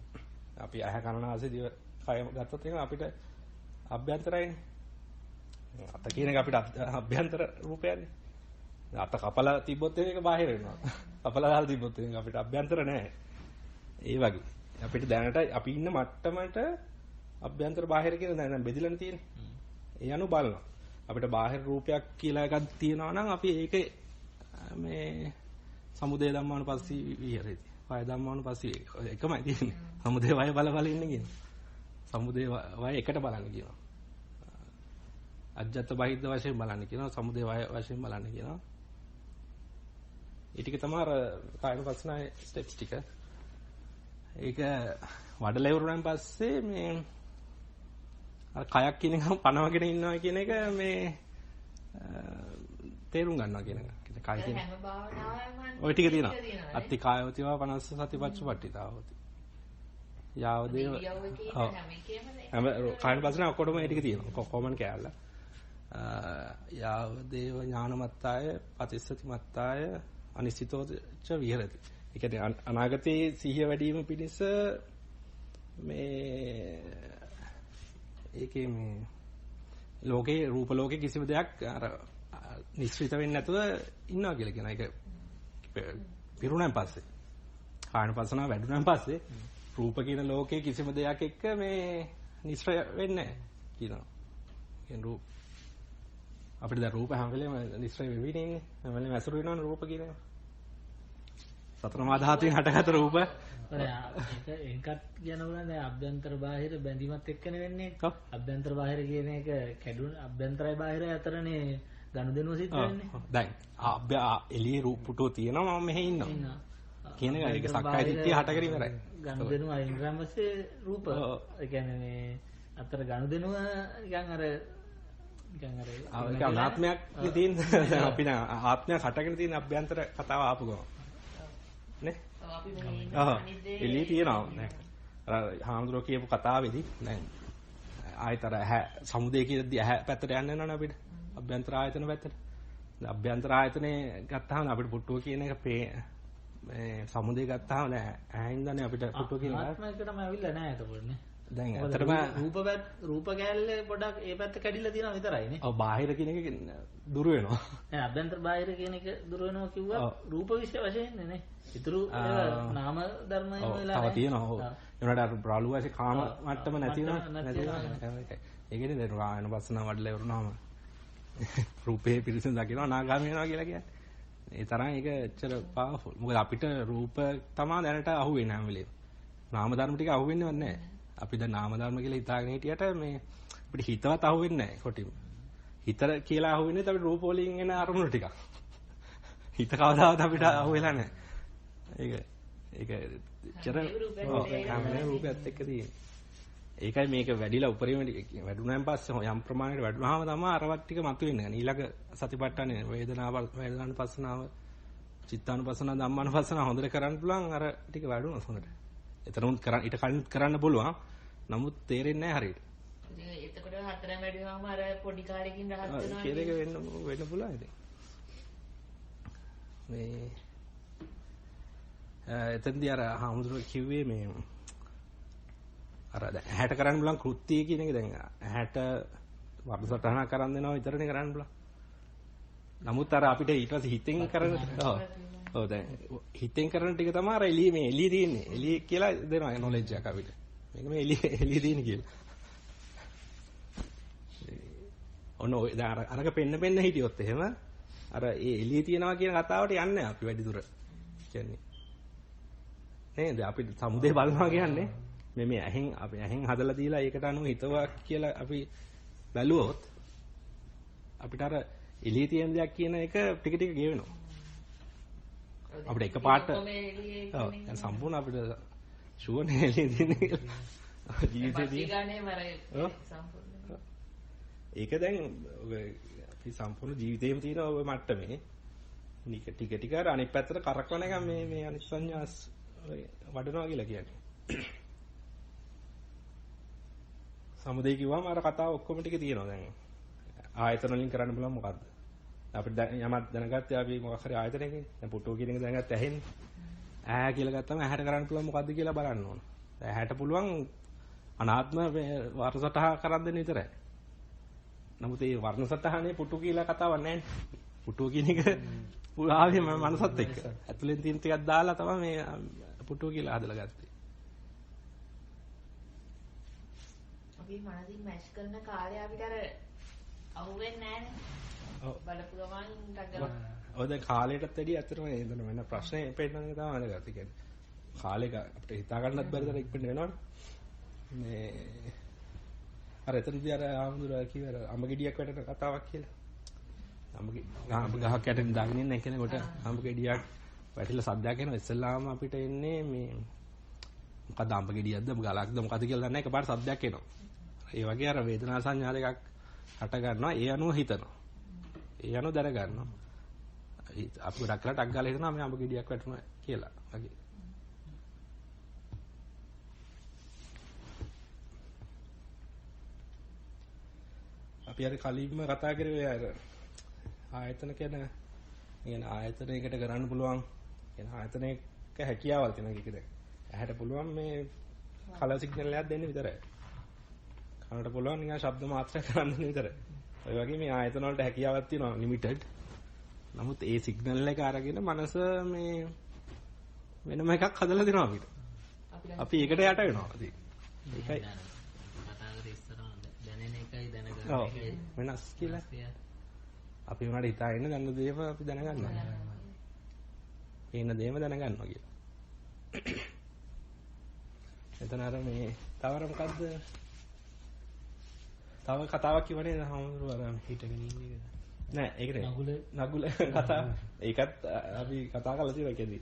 අපි අහ කනනාසේ දිව කය ගත්තොත් එහෙනම් අපිට අභ්‍යන්තරයිනේ. අත කියන එක අපිට අභ්‍යන්තර රූපයන්නේ. අත කපලා තිබ්බොත් ඒක බාහිර වෙනවා. කපලා දාලා තිබ්බොත් ඒක අපිට අභ්‍යන්තර නැහැ. ඒ වගේ. අපිට දැනට අපි ඉන්න මට්ටමට අභ්‍යන්තර බාහිර කියන දැන බෙදිලානේ තියෙන්නේ. ඒ අනුව බලනවා. අපිට බාහිර රූපයක් කියලා එකක් තියෙනවා නම් අපි ඒකේ මේ සමුදය ධම්මානුපස්සී විහෙරති. වය ධම්මානුපස්සී එකමයි තියෙන්නේ. සමුදය වය බල ඉන්නේ කියනවා. සමුදය වය එකට බලන්න කියනවා. අජ්ජත් බහිද්ද වශයෙන් බලන්න කියනවා. සමුදය වය වශයෙන් බලන්න කියනවා. ඒ ටික තමයි අර කායනුපස්සනාවේ ස්ටෙප්ස් ටික. ඒක වඩලා ඉවරුනන් පස්සේ මේ අර කයක් කියන එක පනවගෙන ඉන්නවා කියන එක මේ තේරුම් ගන්නවා කියන එක. කාය තියෙන. හැම භාවනාවක්ම ඔය ටික තියෙනවා. අත්ති කායෝතිවා 50 සතිපත්චපට්ඨිතාවති. යාවදේව හැම කායන පස්සන ඔක්කොටම ඒ ටික තියෙනවා. කොමන් කෑල්ල. යාවදේව ඥානමත්තාය පතිස්සති මත්තාය අනිශ්චිතෝච විහෙරති. ඒ කියන්නේ අනාගතයේ සිහිය වැඩි වීම පිණිස මේ ඒකේ මේ ලෝකේ රූප ලෝකේ කිසිම දෙයක් අර නිශ්චිත වෙන්නේ නැතුව ඉන්නවා කියලා කියන එක පිරුණාන් පස්සේ කායන පස්සනාව වැඩුණාන් පස්සේ රූප කියන ලෝකේ කිසිම දෙයක් එක්ක මේ නිශ්චය වෙන්නේ නැහැ කියනවා. කියන රූප අපිට දැන් රූප හැම වෙලේම නිශ්චය වෙවි ඉන්නේ. හැම වෙලේම ඇසුරු වෙනවනේ රූප කියනවා. සතර මා ධාතුන් හටගත් රූප. ඒකත් කියනවා දැන් අභ්‍යන්තර බාහිර බැඳීමත් එක්කනේ වෙන්නේ. අභ්‍යන්තර බාහිර කියන එක කැඩුන අභ්‍යන්තරයි බාහිරයි අතරනේ ගනුදෙනුව සිද්ධ වෙන්නේ. දැන් එළියේ රූප පුටුව තියෙනවා මම මෙහෙ ඉන්නවා. කියන එක ඒක සක්කාය දිට්ඨිය හටගෙන ඉවරයි. ගනුදෙනුව අයින් කරාම පස්සේ රූප ඒ කියන්නේ මේ අතර ගනුදෙනුව නිකන් අර ඒක අනාත්මයක් තියෙන අපි ආත්මයක් හටගෙන තියෙන අභ්‍යන්තර කතාව ආපු ගමන් නේ එළියේ තියෙනවා නේ අර හාමුදුරුවෝ කියපු කතාවේදී දැන් ආයතර සමුදේ කියද්දි පැත්තට යන්න වෙනවනේ අපිට අභ්‍යන්තර ආයතන පැත්තට අභ්‍යන්තර ආයතනේ ගත්තාම අපිට පුට්ටුව කියන එක මේ සමුදේ ගත්තාම නෑ ඇහින්දනේ අපිට පුටුව කියන එක ආත්මයකටම ඇවිල්ලා නෑ එතකොට නේ දැන් ඇත්තටම රූප කැලේ පොඩක් ඒ පැත්ත කැඩිලා තියෙනවා විතරයි නේ. ඔව් බාහිර කියන එක දුර වෙනවා. දැන් අභ්‍යන්තර බාහිර කියන එක දුර වෙනවා කිව්වා රූප විශ්ය වශයෙන් නේ. ඊතුරු නාම ධර්මය වෙලා තව තියෙනවා. ඔව්. ඒනට අර බ්‍රාලු වශයෙන් කාම මට්ටම නැති වෙනවා. ඒකනේ දැන් රායන වසනා වඩලා ඉවරනවාම රූපේ පිරිසිදු දකිනවා අනාගාමී වෙනවා කියලා කියන්නේ. ඒ තරම් ඒක ඇත්තට පවර්ෆුල්. මොකද අපිට රූප තමයි දැනට අහුවෙන්නේ හැම වෙලේම. නාම ධර්ම ටික අහුවෙන්නේවත් නැහැ. අපි දැන් නාම ධර්ම කියලා හිතාගෙන හිටියට මේ අපිට හිතවත් අහුවෙන්නේ නැහැ කොටිම. හිත කියලා අහුවෙන්නේ අපිට රූප වලින් එන අරමුණු ටිකක්. හිත කවදාවත් අපිට අහුවෙලා නැහැ. ඒක චර රූපයත් එක්ක තියෙන්නේ. ඒකයි මේක වැඩිලා උපරිම වැඩුණාන් පස්සේ යම් ප්‍රමාණයකට වැඩුණාම තමයි අරවත් ටික මතුවෙන්නේ. ඊළඟ සතිපට්ඨානේ වේදනානුපස්සනාව, චිත්තානුපස්සනාව, ධම්මානුපස්සනාව හොඳට කරන්න පුළුවන් අර ටික වැඩුණොත් හොඳට. එතනම ඊට කලින් කරන්න පුළුවන්. නමුත් තේරෙන්නේ නැහැ හරියට. එතකොට හතරම වැඩිවම අර පොඩි කාලෙකින් රහත් වෙනවා. කියන එක වෙන්න පුළුවන් ඉතින්. මේ එතෙන්දී අර හාමුදුරුවෝ කිව්වේ මේ අර දැන් ඇහැට කරන්න පුළුවන් කෘත්‍ය කියන එක දැන් ඇහැට වර්ණසටහනක් කරන් දෙනවා විතරනේ කරන්න පුළුවන්. නමුත් අර අපිට ඊට පස්සේ හිතෙන් කරන ඔව් දැන් හිතෙන් කරන ටික තමයි අර එළිය මේ එළිය තියෙන්නේ. එළිය කියලා දෙනවා නොලෙජ් එක අපිට. මේක මේ එළිය තියෙන්නේ කියලා. ඔන්න ඔය දැන් අරක පෙන්න හිටියොත් එහෙම අර ඒ එළිය තියනවා කියන කතාවට යන්නේ අපි වැඩි දුර. කියන්නේ නේද? අපි සමුදේ බලනවා කියන්නේ මේ ඇහෙන් අපි ඇහෙන් හදලා දීලා ඒකට අනුව හිතවා කියලා අපි බැලුවොත් අපිට අර එළිය තියෙන දෙයක් කියන එක ටික ටික ගෙවෙනවා. අපිට එකපාරට ඔව් දැන් සම්පූර්ණ අපිට ෂුවර් නේ එළිය තියෙන්නේ කියලා. ජීවිතේදී සම්පූර්ණ. ඒක දැන් අපි සම්පූර්ණ ජීවිතේම තියෙන ඔය මට්ටමේ ටික ටික අර අනිත් පැත්තට කරකවන එක මේ අනිත් සංඥා වඩනවා කියලා කියන්නේ. සමුදේ කිව්වම අර කතාව ඔක්කොම ටික තියෙනවා දැන්. ආයතන වලින් කරන්න බලමු මොකද්ද? අපිට යමක් දැනගත්තේ අපි මොකක් හරි ආයතනයකින්. දැන් පුටුව කියන එක දැනගත්ත ඇහෙන්නේ. ඈ කියලා ගත්තම ඇහැට කරන්න පුළුවන් මොකද්ද කියලා බලන්න ඕන. ඇහැට පුළුවන් අනාත්ම වර්ණසටහන කරන් දෙන්න විතරයි. නමුත් මේ වර්ණසටහනේ පුටු කියලා කතාවක් නැහැ. පුටුව කියන එක ආවේ මම මනසත් එක්ක. ඇතුලෙන් තියෙන ටිකක් දාලා තමයි මේ පුටුව කියලා හදලා ගත්තේ. අපි මනසින් මැච් කරන කාලේ අපිට අර අහුවෙන්නේ නැහැනේ. ඔව් බලපු ගමන් ටග්ගල. ඔය දැන් කාලයටත් වැඩි ඇත්තටම එතන වෙන ප්‍රශ්නේ පෙන්නන එක තමයි වැදගත්. ඒ කියන්නේ කාලෙක අපිට හිතා ගන්නත් බැරි තරම් ඉක්මනට වෙනවනේ. මේ අර එතනදී අර ආමුදුර කිව්ව අර අඹගෙඩියක් වැටෙන කතාවක් කියලා. අඹ ගහක් යටින් දාගෙන ඉන්න කෙනෙකුට අඹගෙඩියක් වැටිලා සද්දයක් එනවා. ඉස්සෙල්ලාම අපිට එන්නේ මේ මොකද අඹගෙඩියක්ද ගලක්ද මොකද කියලා දන්නේ එකපාර සද්දයක් එනවා. ඒ වගේ අර වේදනා සංඥා දෙකක් හට ගන්නවා. ඒ අනුව හිතනවා. ඒ යනු දැනගන්නවා. අපි ගොඩක් කරලා ටක් ගාලා හිතනවා මේ අඹ ගෙඩියක් වැටුණා කියලා වගේ. අපි අර කලින්ම කතා කරේ අර ආයතන කියන ආයතනයකට කරන්න පුළුවන් කියන ආයතනයක හැකියාවල් තියෙනවා කියකද. ඇහැට පුළුවන් මේ කලර් සිග්නල් එකක් දෙන්න විතරයි. කනට පුළුවන් නිකන් ශබ්ද මාත්‍රයක් කරන්න දෙන්න විතරයි. ඔය වගේ මේ ආයතන වලට හැකියාවක් තියෙනවා ලිමිටඩ්. නමුත් ඒ සිග්නල් එක අරගෙන මනස මේ වෙනම එකක් හදලා දෙනවා අපිට. අපි ඒකට යට වෙනවා. ඒකයි කතා කරේ ඉස්සරහ දැනෙන එකයි දැනගන්න එකයි වෙනස් කියලා. අපි උනාට හිතා ඉන්න දන්න දේම අපි දැනගන්නවා. ඒන දේම දැනගන්නවා කියලා. එතන අර මේ තවර මොකද්ද? තව කතාවක් කිව්වනේ හමුරු අර හිටගෙන ඉන්නේ. නෑ ඒක නේ. නගුල කතා. ඒකත් අපි කතා කරලා තියෙනවා ඒකෙදි.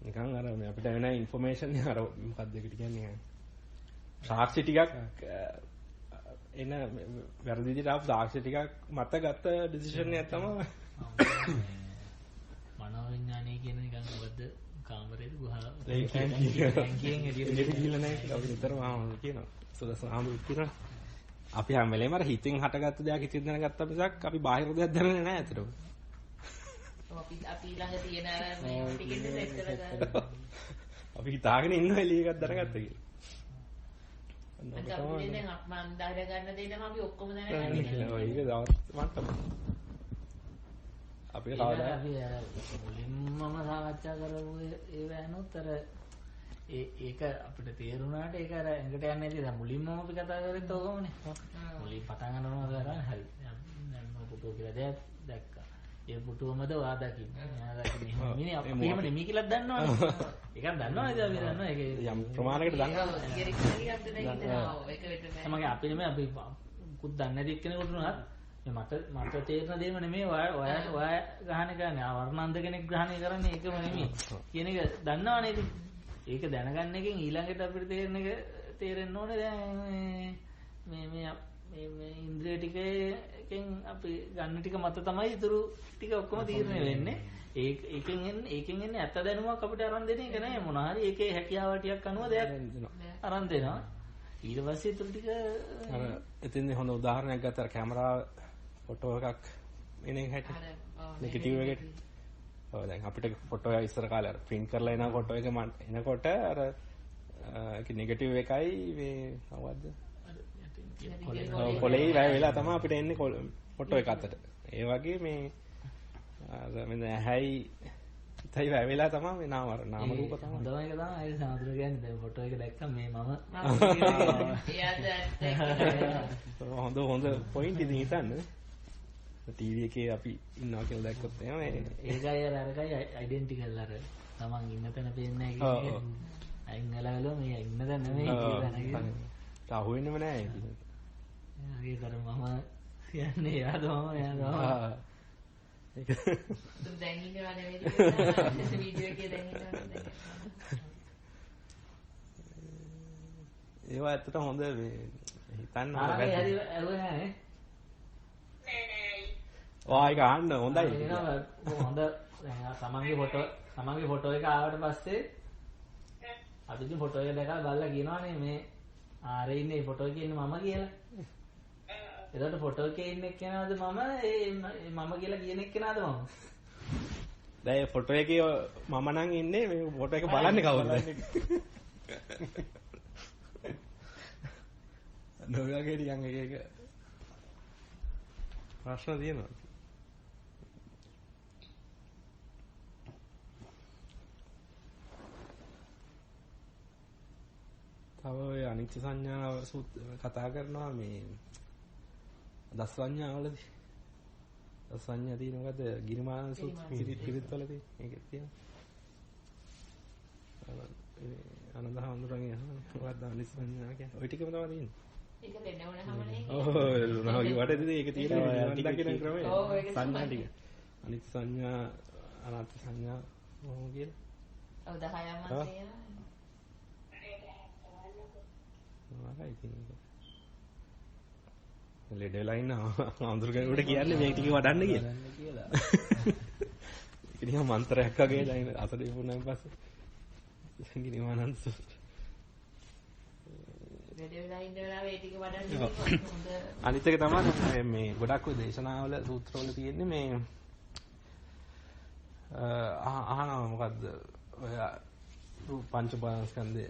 නිකන් අර මේ අපිට වෙන ইনফরমේෂන් අර මොකක්ද ඒකට කියන්නේ? සාක්ෂි ටිකක් එන වැරදි විදිහට ආපු සාක්ෂි ටිකක් මත ගත්ත ඩිසිෂන් එකක් තමයි මනෝවිඥානය කියන නිකන් මොකද්ද කාමරේද ගුහාව ටැංකියෙන් එළියට ගිහිල්ලා නැහැ අපි විතරම කියනවා. සුදස් ආමුත් කියනවා. අපි හැම වෙලේම අර හිතින් හටගත්ත දෙයක් හිතින් දැනගත්තා මිසක් අපි බාහිර දෙයක් දැනන්නේ නැහැ අතට. අපි ළඟ තියෙන මේ ටිකෙන් සෙට් කරගන්න. අපි හිතාගෙන ඉන්නවා එළිය එකක් දැනගත්තා කියලා. අපි දැන් මම දාර ගන්න දෙන්නම අපි ඔක්කොම දැනගන්නේ. ඔය ඒක දවස් මට්ටම. අපි කවදා අපි මුලින්මම සාකච්ඡා කරපු ඒ වෑනොත් අර ඒක අපිට තේරුණාට ඒක අර එඟට යන්නේ නැති දැන් මුලින්මම අපි කතා කරේත් ඕකමනේ. මුලින් පටන් ගන්නවා කරා හරි. දැන් මම පුටුව කියලා දැක්කා. ඒ පුටුවමද ඔයා දකින්නේ. එයා දකින්නේ. මිනිහ අපි එහෙම නෙමෙයි කියලා දන්නවනේ. ඒකක් දන්නවනේ අපි දන්නවා. ඒක යම් ප්‍රමාණයකට දන්නවා. තමගේ අපි නෙමෙයි අපි කුත් දන්නේ නැති එක්කෙනෙකුට උනත් මට තේරෙන දේම නෙමෙයි ඔයා ග්‍රහණය කරන්නේ. වර්ණන්ද කෙනෙක් ග්‍රහණය කරන්නේ ඒකම නෙමෙයි. කියන එක දන්නවනේ ඉතින්. ඒක දැනගන්න එකෙන් ඊළඟට අපිට තේරෙන්න ඕනේ දැන් මේ ඉන්ද්‍රිය ටිකෙන් අපි ගන්න ටික මත තමයි ඉතුරු ටික ඔක්කොම තීරණය වෙන්නේ. ඒකෙන් එන්නේ ඇත්ත දැනුමක් අපිට අරන් දෙන එක නෑ. මොනවා හරි ඒකේ හැකියාව ටිකක් අනුව දෙයක් අරන් දෙනවා. ඊට පස්සේ ඉතුරු ටික අර එතින් හොඳ උදාහරණයක් ගත්තා කැමරාව ෆොටෝ එකක් එන හැටි නෙගටිව් එකට. ඔය දැන් අපිට ෆොටෝ එක ඉස්සර කාලේ අර print කරලා එන ෆොටෝ එක එනකොට අර ඒක නෙගටිව් එකයි මේ මොකද්ද? කොලේ වැය වෙලා තමයි අපිට එන්නේ ෆොටෝ එක අතට. ඒ වගේ මේ අර මෙන්න ඇහැයි ඉතයි වැය වෙලා තමයි මේ නාම රූප තමයි. හොඳම එක තමයි ඒ සාඳුර කියන්නේ දැන් ෆොටෝ එක දැක්කම මේ මම හොඳ පොයින්ට් ඉතින් හිතන්න. ටීවී එකේ අපි ඉන්නවා කියලා දැක්කොත් එහෙම ඒකයි අරකයි ඩෙන්ටිකල් අර තමන් ඉන්න තැන පේන්නේ නැහැ කියන්නේ. අයින් ගලවලා මේ ඉන්න තැන නෙමෙයි කියලා නේද? අහුවෙන්නේම නැහැ ඒක. ඒ කර මම කියන්නේ යාදම ඒක දැන් ඉන්නවා නෙමෙයි වීඩියෝ එකේ දැන් ඉන්නවා. ඒවා ඇත්තට හොඳ මේ හිතන්න හරි ඇහුවේ නැහැ. ඒක අහන්න හොඳයි. හොඳ තමන්ගේ ෆොටෝ එක ආවට පස්සේ අපි ඉතින් ෆොටෝ එක දැකලා බලලා කියනවානේ මේ ආරේ ඉන්නේ ෆොටෝ එකේ ඉන්නේ මම කියලා. එතකොට ෆොටෝ එකේ ඉන්න එක්කෙනාද මම කියලා කියන එක්කෙනාද මම? දැන් ෆොටෝ එකේ මම නම් ඉන්නේ මේ ෆොටෝ එක බලන්නේ කවුද? නොවගේ ටිකක් එක ප්‍රශ්න තියෙනවා. තව ඔය අනිච්ච සංඥාව කතා කරනවා මේ දස සංඥාවලදී. දස සංඥා තියෙන මොකද? ගිරිමාන පිරිත්වලදී මේකේ තියෙනවා. ආනන්ද හඳුරන්නේ මොකක්ද අනිච්ච සංඥා කියන්නේ? ওই ටිකම තමයි තියෙන්නේ. ඒක දෙන්න ඕනමනේ. ඔව් නෝගේ වටේදී ඒක තියෙනවා. මම දකින්න ක්‍රමය. සංඥා ටික. අනිච්ච සංඥා අනාත්ම සංඥා මොකෝ කියලා. ඔව් 10ක් මම තියෙනවා. මොනවායි කියන්නේ. ලෙඩ වෙලා ඉන්නවා හාමුදුරුවෝ කියන්නේ මේ ටික වඩන්න කියලා. ඒක නිකන් මන්ත්‍රයක් වගේ දැන් අතට ඉමුණාන් පස්සේ ගිනිවානන්ද ලෙඩ වෙලා ඉන්න වෙලාවේ ඒ ටික වඩන්න හොඳ. අනිත් එක තමයි මේ ගොඩක් ඔය දේශනාවල සූත්‍රවල තියෙන්නේ මේ අහනවා මොකද්ද ඔය පංච උපාදානස්කන්ධය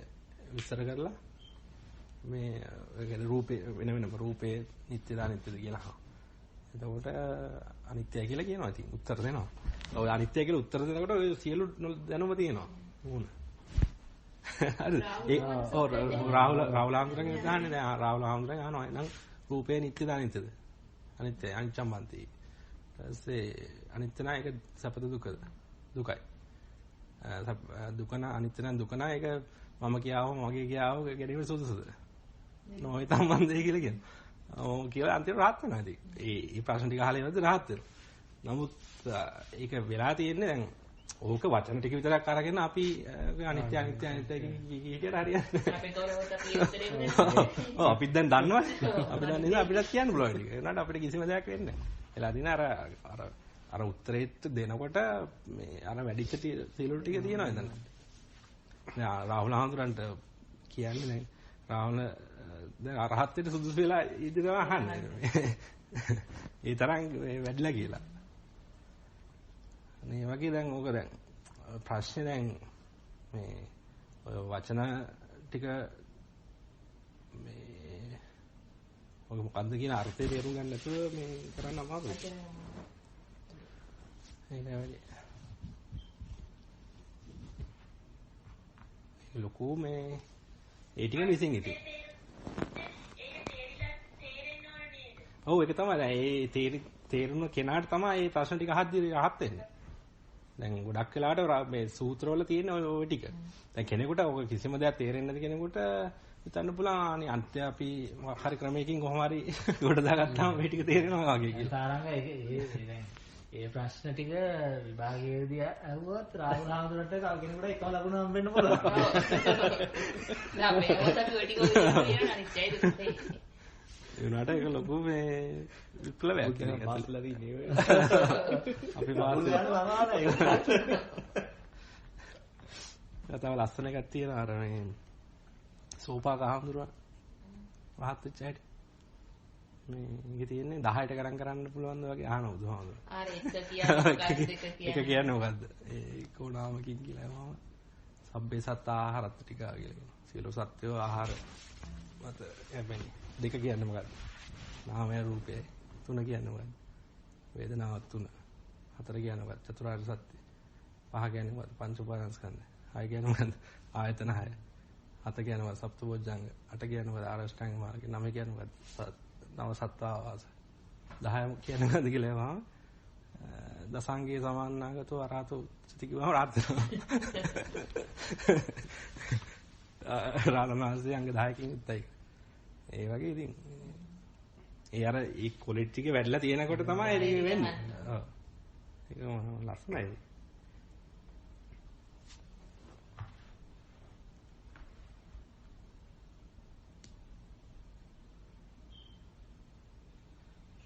විස්තර කරලා මේ ඒ කියන්නේ රූපේ වෙන වෙනම රූපේ නිට්ටයද අනිත්‍යද කියලා. එතකොට අනිත්‍යයි කියලා කියනවා. ඉතින් උත්තර දෙනවා. ඔය අනිත්‍යයි කියලා උත්තර දෙනකොට ඔය සියලු දැනුම තියෙනවා. ඕන. හරිද? ඒ රාහුල ආන්දරගේ ගහන්නේ දැන් රාහුල ආන්දරගේ අහනවා නම් රූපේ නිට්ටයද අනිත්‍යද? අනිත්‍යයි අනිච්චම්බන්ති. ඊපස්සේ අනිත්‍ය නම් ඒක සැපද දුකද? දුකයි. දුක නම් අනිත්‍ය නම් දුක නම් ඒක මම කියාව මගේ කියාව ගැනීම සුදුසුද? නොයි සම්බන්ධය කියලා කියනවා. ඔව් කියලා අන්තිමට rahat වෙනවා ඉතින්. ඒ ප්‍රශ්න ටික අහලා ඉවරද rahat වෙනවා. නමුත් ඒක වෙලා තියෙන්නේ දැන් ඕක වචන ටික විතරක් අරගෙන අපි අනිත්‍ය අනිත්‍ය අනිත්‍ය කියට හරියන්නේ. අපේ ගෞරවත අපි උත්තරේ ඔව් අපිත් දැන් දන්නවනේ. අපි දන්න නිසා අපිට කියන්න පුළුවන් ටික. ඒනට අපිට කිසිම දෙයක් වෙන්නේ නැහැ. එලා දින අර උත්තරේත් දෙනකොට මේ අර වැඩිච්ච සියලු ටික තියෙනවා එතන. දැන් රාහුල හඳුරන්ට කියන්නේ දැන් රාහුල දැන් අරහත්ත්වයට සුදුසු වෙලා ඉඳි තමයි අහන්නේ. ඒ තරම් වැඩිලා කියලා. මේ වගේ දැන් ඕක දැන් ප්‍රශ්නේ දැන් මේ ඔය වචන ටික මේ ඔය මොකද්ද කියන අර්ථය තේරුම් ගන්න නැතුව මේ කරන්න අමාරුයි. ලොකු මේ ඒ ටික විසින් ඉතින්. ඔව් ඒක තමයි දැන් ඒ තේරුණ කෙනාට තමයි මේ ප්‍රශ්න ටික අහද්දී rahat වෙන්නේ. දැන් ගොඩක් වෙලාවට මේ සූත්‍රවල තියෙන ඔය ටික. දැන් කෙනෙකුට ඔය කිසිම දෙයක් තේරෙන්නේ නැති කෙනෙකුට හිතන්න පුළුවන් අනේ අන්ත්‍ය අපි මොකක් හරි ක්‍රමයකින් කොහොම හරි ගොඩ දාගත්තාම මේ ටික තේරෙනවා වගේ කියලා. සාරංග ඒ ප්‍රශ්න ටික විභාගයේදී අහුවොත් රාහුල හාමුදුරන්ට තව කෙනෙකුට එකම ලකුණ හම්බෙන්න පුළුවන්. නෑ මේ ඔතන ඔය ටික ඔය අනිත්‍යයි දුකයි. ඒ උනාට ඒක ලොකු මේ විප්ලවයක් කියන පාස්ලා දිනේ ඔය. අපි පාස්ලා තව ලස්සන එකක් තියෙනවා අර මේ සෝපාක හාමුදුරුවෝ රහත් වෙච්ච හැටි. මේ ඉங்கே තියෙන්නේ 10ට ගණන් කරන්න පුළුවන්ද වගේ අහන බුදුහාමුදුරුවෝ. ආර එක කියන්නේ එක කියන්නේ මොකද්ද? ඒ කොනාමකින් කියලා මම සබ්බේ සත්ත ආහාරත් ටික කියලා. සියලු සත්වෝ ආහාර මත හැබැයි දෙක කියන්නේ මොකද්ද? නාමය රූපය. තුන කියන්නේ මොකද්ද? වේදනාව තුන. හතර කියන්නේ මොකද්ද? චතුරාර්ය සත්‍ය. පහ කියන්නේ මොකද්ද? පංච උපාදානස්කන්ධ. හය කියන්නේ මොකද්ද? ආයතන හය. හත කියන්නේ මොකද්ද? සප්තබොජ්ජංග. අට කියන්නේ මොකද්ද? ආරෂ්ඨාංග මාර්ගය. නවය කියන්නේ මොකද්ද? නව සත්වාවාස. 10 කියන්නේ මොකද්ද කියලා මම දසංගේ සමාන්නාගතෝ අරහතෝ චති කිව්වම රාත් වෙනවා. රාලමාසයේ අංග 10කින් උත්තයි. ඒ වගේ ඉතින් ඒ අර ඒ ක්වොලිටි එක වැඩිලා තියෙනකොට තමයි ඒක වෙන්නේ. ඔව්. ඒක ලස්සනයි.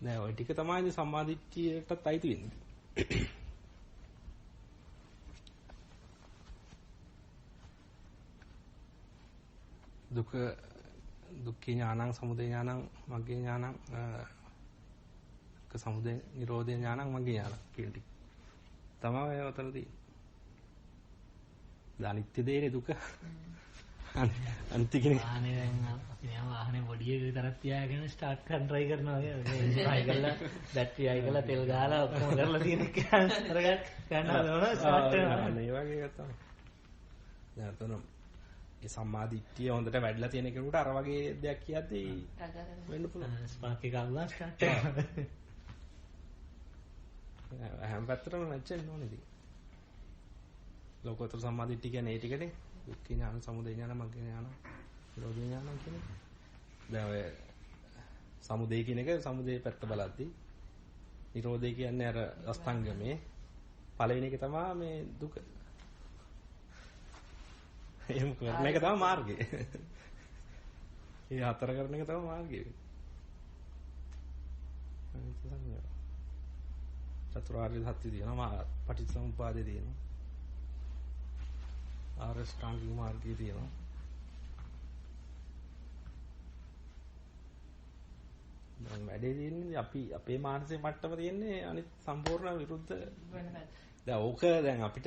නෑ ඔය ටික තමයි සම්මාදිට්ඨියටත් අයිති වෙන්නේ. දුක්ඛ ඥානං සමුදය ඥානං මග්ගේ ඥානං සමුදය නිරෝධය ඥානං මග්ගේ ඥානං කියන ටික තමයි ඔතන තියෙන්නේ. අනිත්‍ය දේනේ දුක. අනිත්‍ය කෙනෙක් ආනේ දැන් අපි නියම වාහනේ බොඩි එක විතරක් තියාගෙන ස්ටාර්ට් කරන් try කරනවා වගේ. try කරලා බැටරි අය කරලා තෙල් ගහලා ඔක්කොම කරලා තියෙන එක කරගන්න ගන්නවා ස්ටාර්ට් කරනවා. මේ වගේ එකක් තමයි. දැන් අතන ඒ සම්මාදිට්ඨිය හොඳට වැඩිලා තියෙන කෙනෙකුට අර වගේ දෙයක් කියද්දී වෙන්න පුළුවන්. ස්පාර්ක් එක අල්ලලා ස්ටාර්ට් කරනවා. හැම පැත්තටම නැචෙන්න ඕනේ ඉතින්. ලෝකෝත්තර සම්මාදිට්ඨිය කියන්නේ ඒ ටිකනේ. දුක්ඛ ඥාන, සමුදය ඥාන, මග්ගේ ඥාන, නිරෝධ ඥාන කියන්නේ. දැන් ඔය සමුදය කියන එක සමුදය පැත්ත බලද්දී නිරෝධය කියන්නේ අර අස්තංගමේ පළවෙනි එක තමයි මේ දුක. එහෙම කරන එක තමයි මාර්ගය. ඒ හතර කරන එක තමයි මාර්ගය. අනිත්‍ය සංඥාව. චතුරාර්ය සත්‍ය තියෙනවා, පටිච්චසමුප්පාදේ තියෙනවා. ආර්ය ශ්‍රාංගික මාර්ගය තියෙනවා. දැන් වැඩේ තියෙන්නේ අපි අපේ මානසික මට්ටම තියෙන්නේ අනිත් සම්පූර්ණ විරුද්ධ වෙනවා. දැන් ඕක දැන් අපිට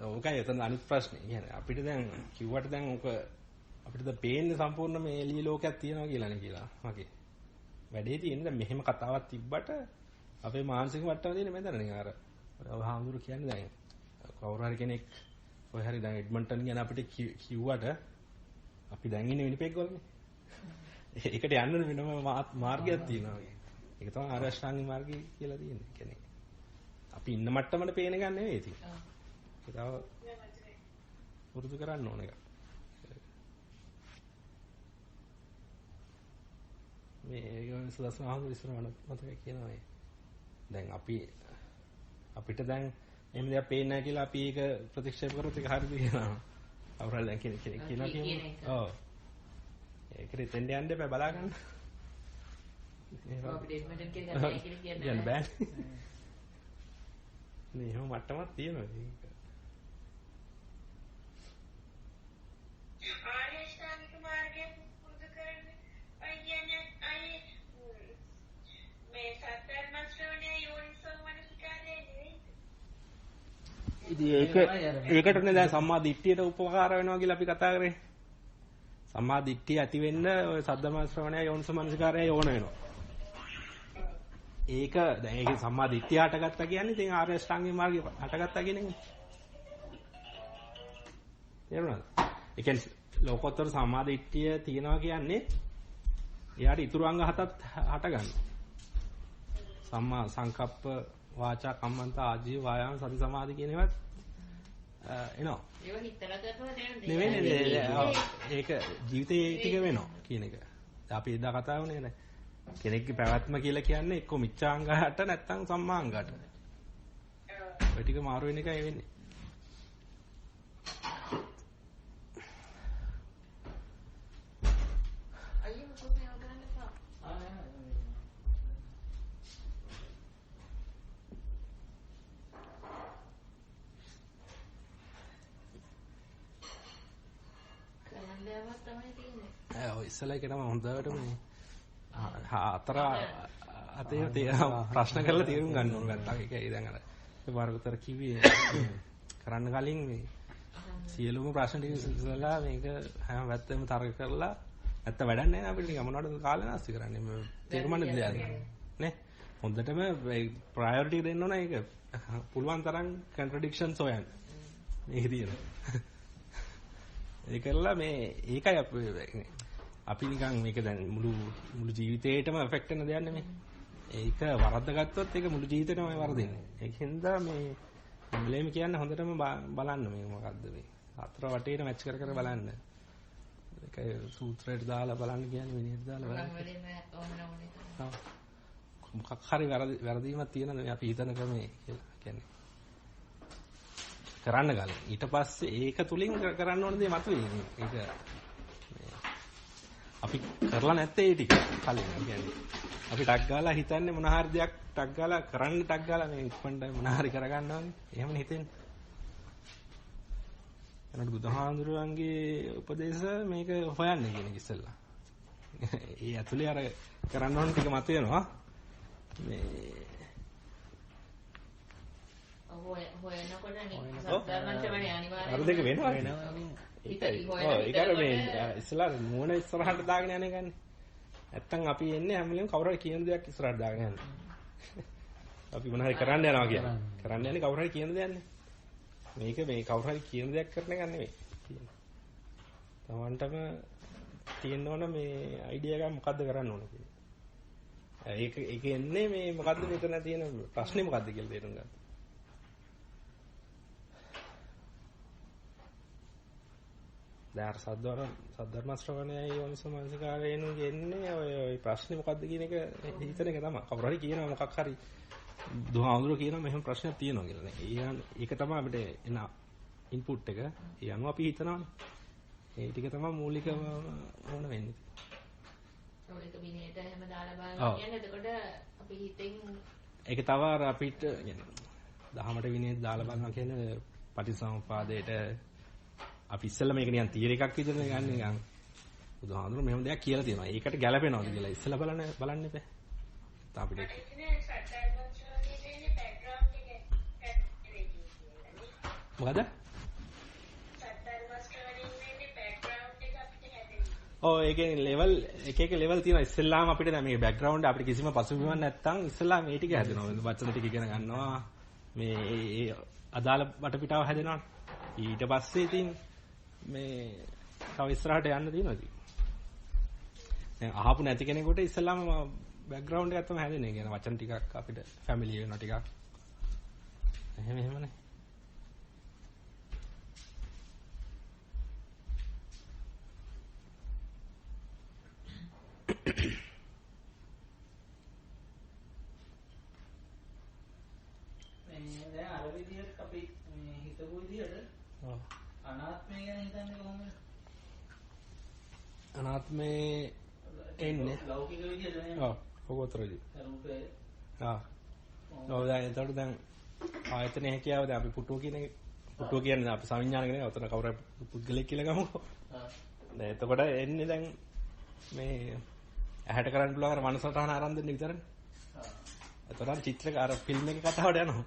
ඕකයි එතන අනිත් ප්‍රශ්නේ. කියන්නේ අපිට දැන් කිව්වට දැන් ඕක අපිට දැන් පේන්නේ සම්පූර්ණ මේ එළිය ලෝකයක් තියෙනවා කියලානේ කියලා. මගේ වැඩේ තියෙන්නේ දැන් මෙහෙම කතාවක් තිබ්බට අපේ මානසික මට්ටම තියෙන්නේ මෙතන නේ. අර හාමුදුරු කියන්නේ දැන් කවුරු හරි කෙනෙක් ඔය හරි දැන් එඩ්මන්ටන් කියන අපිට කිව්වට අපි දැන් ඉන්නේ විනිපෙග් වලනේ. ඒකට යන්න වෙනම මාර්ගයක් තියෙනවා. ඒක තමයි ආර්ය අෂ්ටාංගික මාර්ගය කියලා තියෙන්නේ. කියන්නේ අපි ඉන්න මට්ටමට පේන එක නෙවෙයි තියෙන්නේ. ඒක තව පුරුදු කරන්න ඕන එක. මේ සුදස්ම ආහුරු ඉස්සර මතකයි කියනවා මේ. දැන් අපිට දැන් එහෙම දෙයක් පේන්නේ නැහැ කියලා අපි ඒක ප්‍රතික්ෂේප කරොත් ඒක හරිද කියනවා. අවුරුද්ද දැන් කෙනෙක් කියනවා කියන්නේ. ඔව්. ඒකට එතෙන්ට යන්න එපා බලා ගන්න. අපිට එඩ්මන්ටන් කියලා කියන්න බෑ. නේ එහෙම මට්ටමක් තියෙනවා ඒක. ආරියෂ්ඨාංගික මාර්ගය පුරුදු කරන්නේ අය කියන්නේ අය මේ සතරම ශ්‍රවණය යෝනිසෝ මනසිකාරය නෙවෙයි. ඉතින් ඒකටනේ දැන් සම්මා දිට්ඨියට උපකාර වෙනවා කියලා අපි කතා කරේ. සම්මා දිට්ඨිය ඇති වෙන්න ඔය සද්ධර්ම ශ්‍රවණය යෝනිසෝ මනසිකාරය ඕන වෙනවා. ඒක දැන් ඒක සම්මා දිට්ඨිය හටගත්තා කියන්නේ ඉතින් ආර්ය අෂ්ටාංගික මාර්ගය හටගත්තා කියන එක. තේරුණාද? ඒ කියන්නේ ලෝකෝත්තර සම්මා දිට්ඨිය තියනවා කියන්නේ එයාට ඉතුරු අංග හතක් හට ගන්නවා. සම්මා සංකප්ප, වාචා කම්මන්ත, ආජීව, වායාම, සති සමාධි කියන ඒවා එනවා. ඒව හිතලා කරනවා දැන් නෙවෙයි ඒක ජීවිතයේ ටික වෙනවා කියන එක. අපි එදා කතා වුණේ නේද? කෙනෙක්ගේ පැවැත්ම කියලා කියන්නේ එක්ක මිච්ඡාංගයට නැත්නම් සම්මාංගයට. ඔය ටික මාරු වෙන එකයි වෙන්නේ. අයියෝ මොකද මේ කරන්නේ පා? කලන්දෑවක් තමයි තියෙන්නේ. ඔය ඉස්සලා එක තමයි හොඳට මේ අතර අතේ ප්‍රශ්න කරලා තේරුම් ගන්න ඕන නැත්නම් ඒකයි දැන් අර වර්ගතර කිව්වේ කරන්න කලින් මේ සියලුම ප්‍රශ්න ටික ඉස්සලා මේක හැම වැත්තෙම තර්ක කරලා නැත්නම් වැඩක් නැහැ අපිට නිකන් මොනවද කාලේ නාස්ති කරන්නේ මේ තේරුම්න්නේ දෙයක් නේ හොඳටම ප්‍රයොරිටි දෙන්න ඕන ඒක පුළුවන් තරම් කන්ට්‍රඩික්ෂන්ස් හොයන්න මේක තියෙනවා ඒකලා මේ ඒකයි අපි නිකන් මේක දැන් මුළු ජීවිතේටම එෆෙක්ට් වෙන දෙයක් නෙමෙයි. ඒක වරද්දාගත්තොත් ඒක මුළු ජීවිතේටම වරදින්නේ. ඒකෙන්ද මේ මුලේම කියන්නේ හොඳටම බලන්න මේ මොකද්ද මේ. අතර වටේට මැච් කර කර බලන්න. ඒක සූත්‍රයට දාලා බලන්න කියන්නේ විනියට දාලා බලන්න. මොකක් හරි වැරදීමක් තියෙනද මේ අපි හිතන ක්‍රමේ කියලා කියන්නේ. කරන්න ගන්න. ඊට පස්සේ ඒක තුලින් කරන්න ඕන දේ මතුවේ. ඒක අපි කරලා නැත්තේ ඒ ටික කලින් කියන්නේ අපි ටක් ගාලා හිතන්නේ මොන හරි දෙයක් ටක් ගාලා කරන්න ටක් ගාලා මේ ඉක්මනට මොන හරි කරගන්නවා වගේ එහෙමනේ හිතෙන්නේ. එනකොට බුදුහාඳුරුවන්ගේ උපදේශ මේක හොයන්නේ කියන එක ඉස්සෙල්ලා. ඒ ඇතුලේ අර කරන්න ඕන ටික මතුවෙනවා. මේ හොයනකොට සත්‍යමන්ත්‍රණය අනිවාර්යයෙන් අර දෙක වෙනවා. ඒකර මේ ඉස්සලා මොන ඉස්සරහට දාගෙන යන්නේ ගන්නේ. නැත්තම් අපි එන්නේ හැම වෙලෙම කවුරු හරි කියන දෙයක් ඉස්සරහට දාගෙන යන්නේ. අපි මොන හරි කරන්න යනවා කියලා. කරන්න යන්නේ කවුරු හරි කියන දෙයක් නේ. මේක මේ කවුරු හරි කියන දෙයක් කරන එක නෙවෙයි. තමන්ටම තියෙන්න ඕන මේ අයිඩියා එක මොකද්ද කරන්න ඕන කියලා. ඒක එන්නේ මේ මොකද්ද මෙතන තියෙන ප්‍රශ්නේ මොකද්ද කියලා තේරුම් ගන්න. දැන් සද්ධර්ම ශ්‍රවණයයි යෝනිසෝ මනසිකාරයෙන් එන්නේ ඔය ප්‍රශ්නේ මොකද්ද කියන එක හිතන එක තමයි. කවුරු හරි කියනවා මොකක් හරි දුහාඳුර කියනවා මෙහෙම ප්‍රශ්නයක් තියෙනවා කියලා නේ. ඒක තමයි අපිට එන ඉන්පුට් එක. ඒ අනුව අපි හිතනවානේ. ඒ ටික තමයි මූලිකම ඕන වෙන්නේ. ඔය එක විනයට හැම දාලා බලන්න කියන්නේ එතකොට අපි අපි හිතෙන් ඒක තව අපිට දහමට විනය දාලා බලනවා කියන්නේ පටිසමුපාදයට අපි ඉස්සෙල්ලා මේක නිකන් තීර එකක් විදිහට ගන්න නිකන් බුදුහාමුදුරුවෝ මෙහෙම දෙයක් කියලා තියෙනවා. ඒකට ගැළපෙනවද කියලා ඉස්සෙල්ලා බලන්න එපා. අපිට මොකද? ඔව් ඒකේ ලෙවල් එක ලෙවල් තියෙනවා. ඉස්සෙල්ලාම අපිට දැන් මේ බෑග්ග්‍රවුන්ඩ් අපිට කිසිම පසුබිමක් නැත්තම් ඉස්සෙල්ලා මේ ටික හැදෙනවා. වචන ටික ඉගෙන ගන්නවා. මේ ඒ අදාළ වටපිටාව හැදෙනවා. ඊට පස්සේ ඉතින් මේ තව ඉස්සරහට යන්න තියෙනවා ඉතින්. දැන් අහපු නැති කෙනෙකුට ඉස්සෙල්ලාම බෑග්ග්‍රවුන්ඩ් එකක් තමයි හැදෙන්නේ. කියන වචන ටිකක් අපිට ෆැමිලි වෙනවා ටිකක්. එහෙමනේ. දැන් අර විදිහට අපි හිතපු විදිහට අනාත්මය ගැන හිතන්නේ කොහොමද? අනාත්මේ එන්නේ ලෞකික විදිහට නේ. ඔව් ඔකතරදී. රූපේ. ඔව් දැන් එතකොට දැන් ආයතන හැකියාව දැන් අපි පුටුව කියන්නේ අපි සංවිඥානික නේ. ඔතන කවුරු පුද්ගලෙක් කියලා ගමුකෝ. දැන් එතකොට එන්නේ දැන් මේ ඇහැට කරන්න පුළුවන් අර මනසටහන ආරම්භ දෙන්න විතරනේ. එතකොට චිත්‍රක අර ෆිල්ම් එකේ කතාවට යනවා.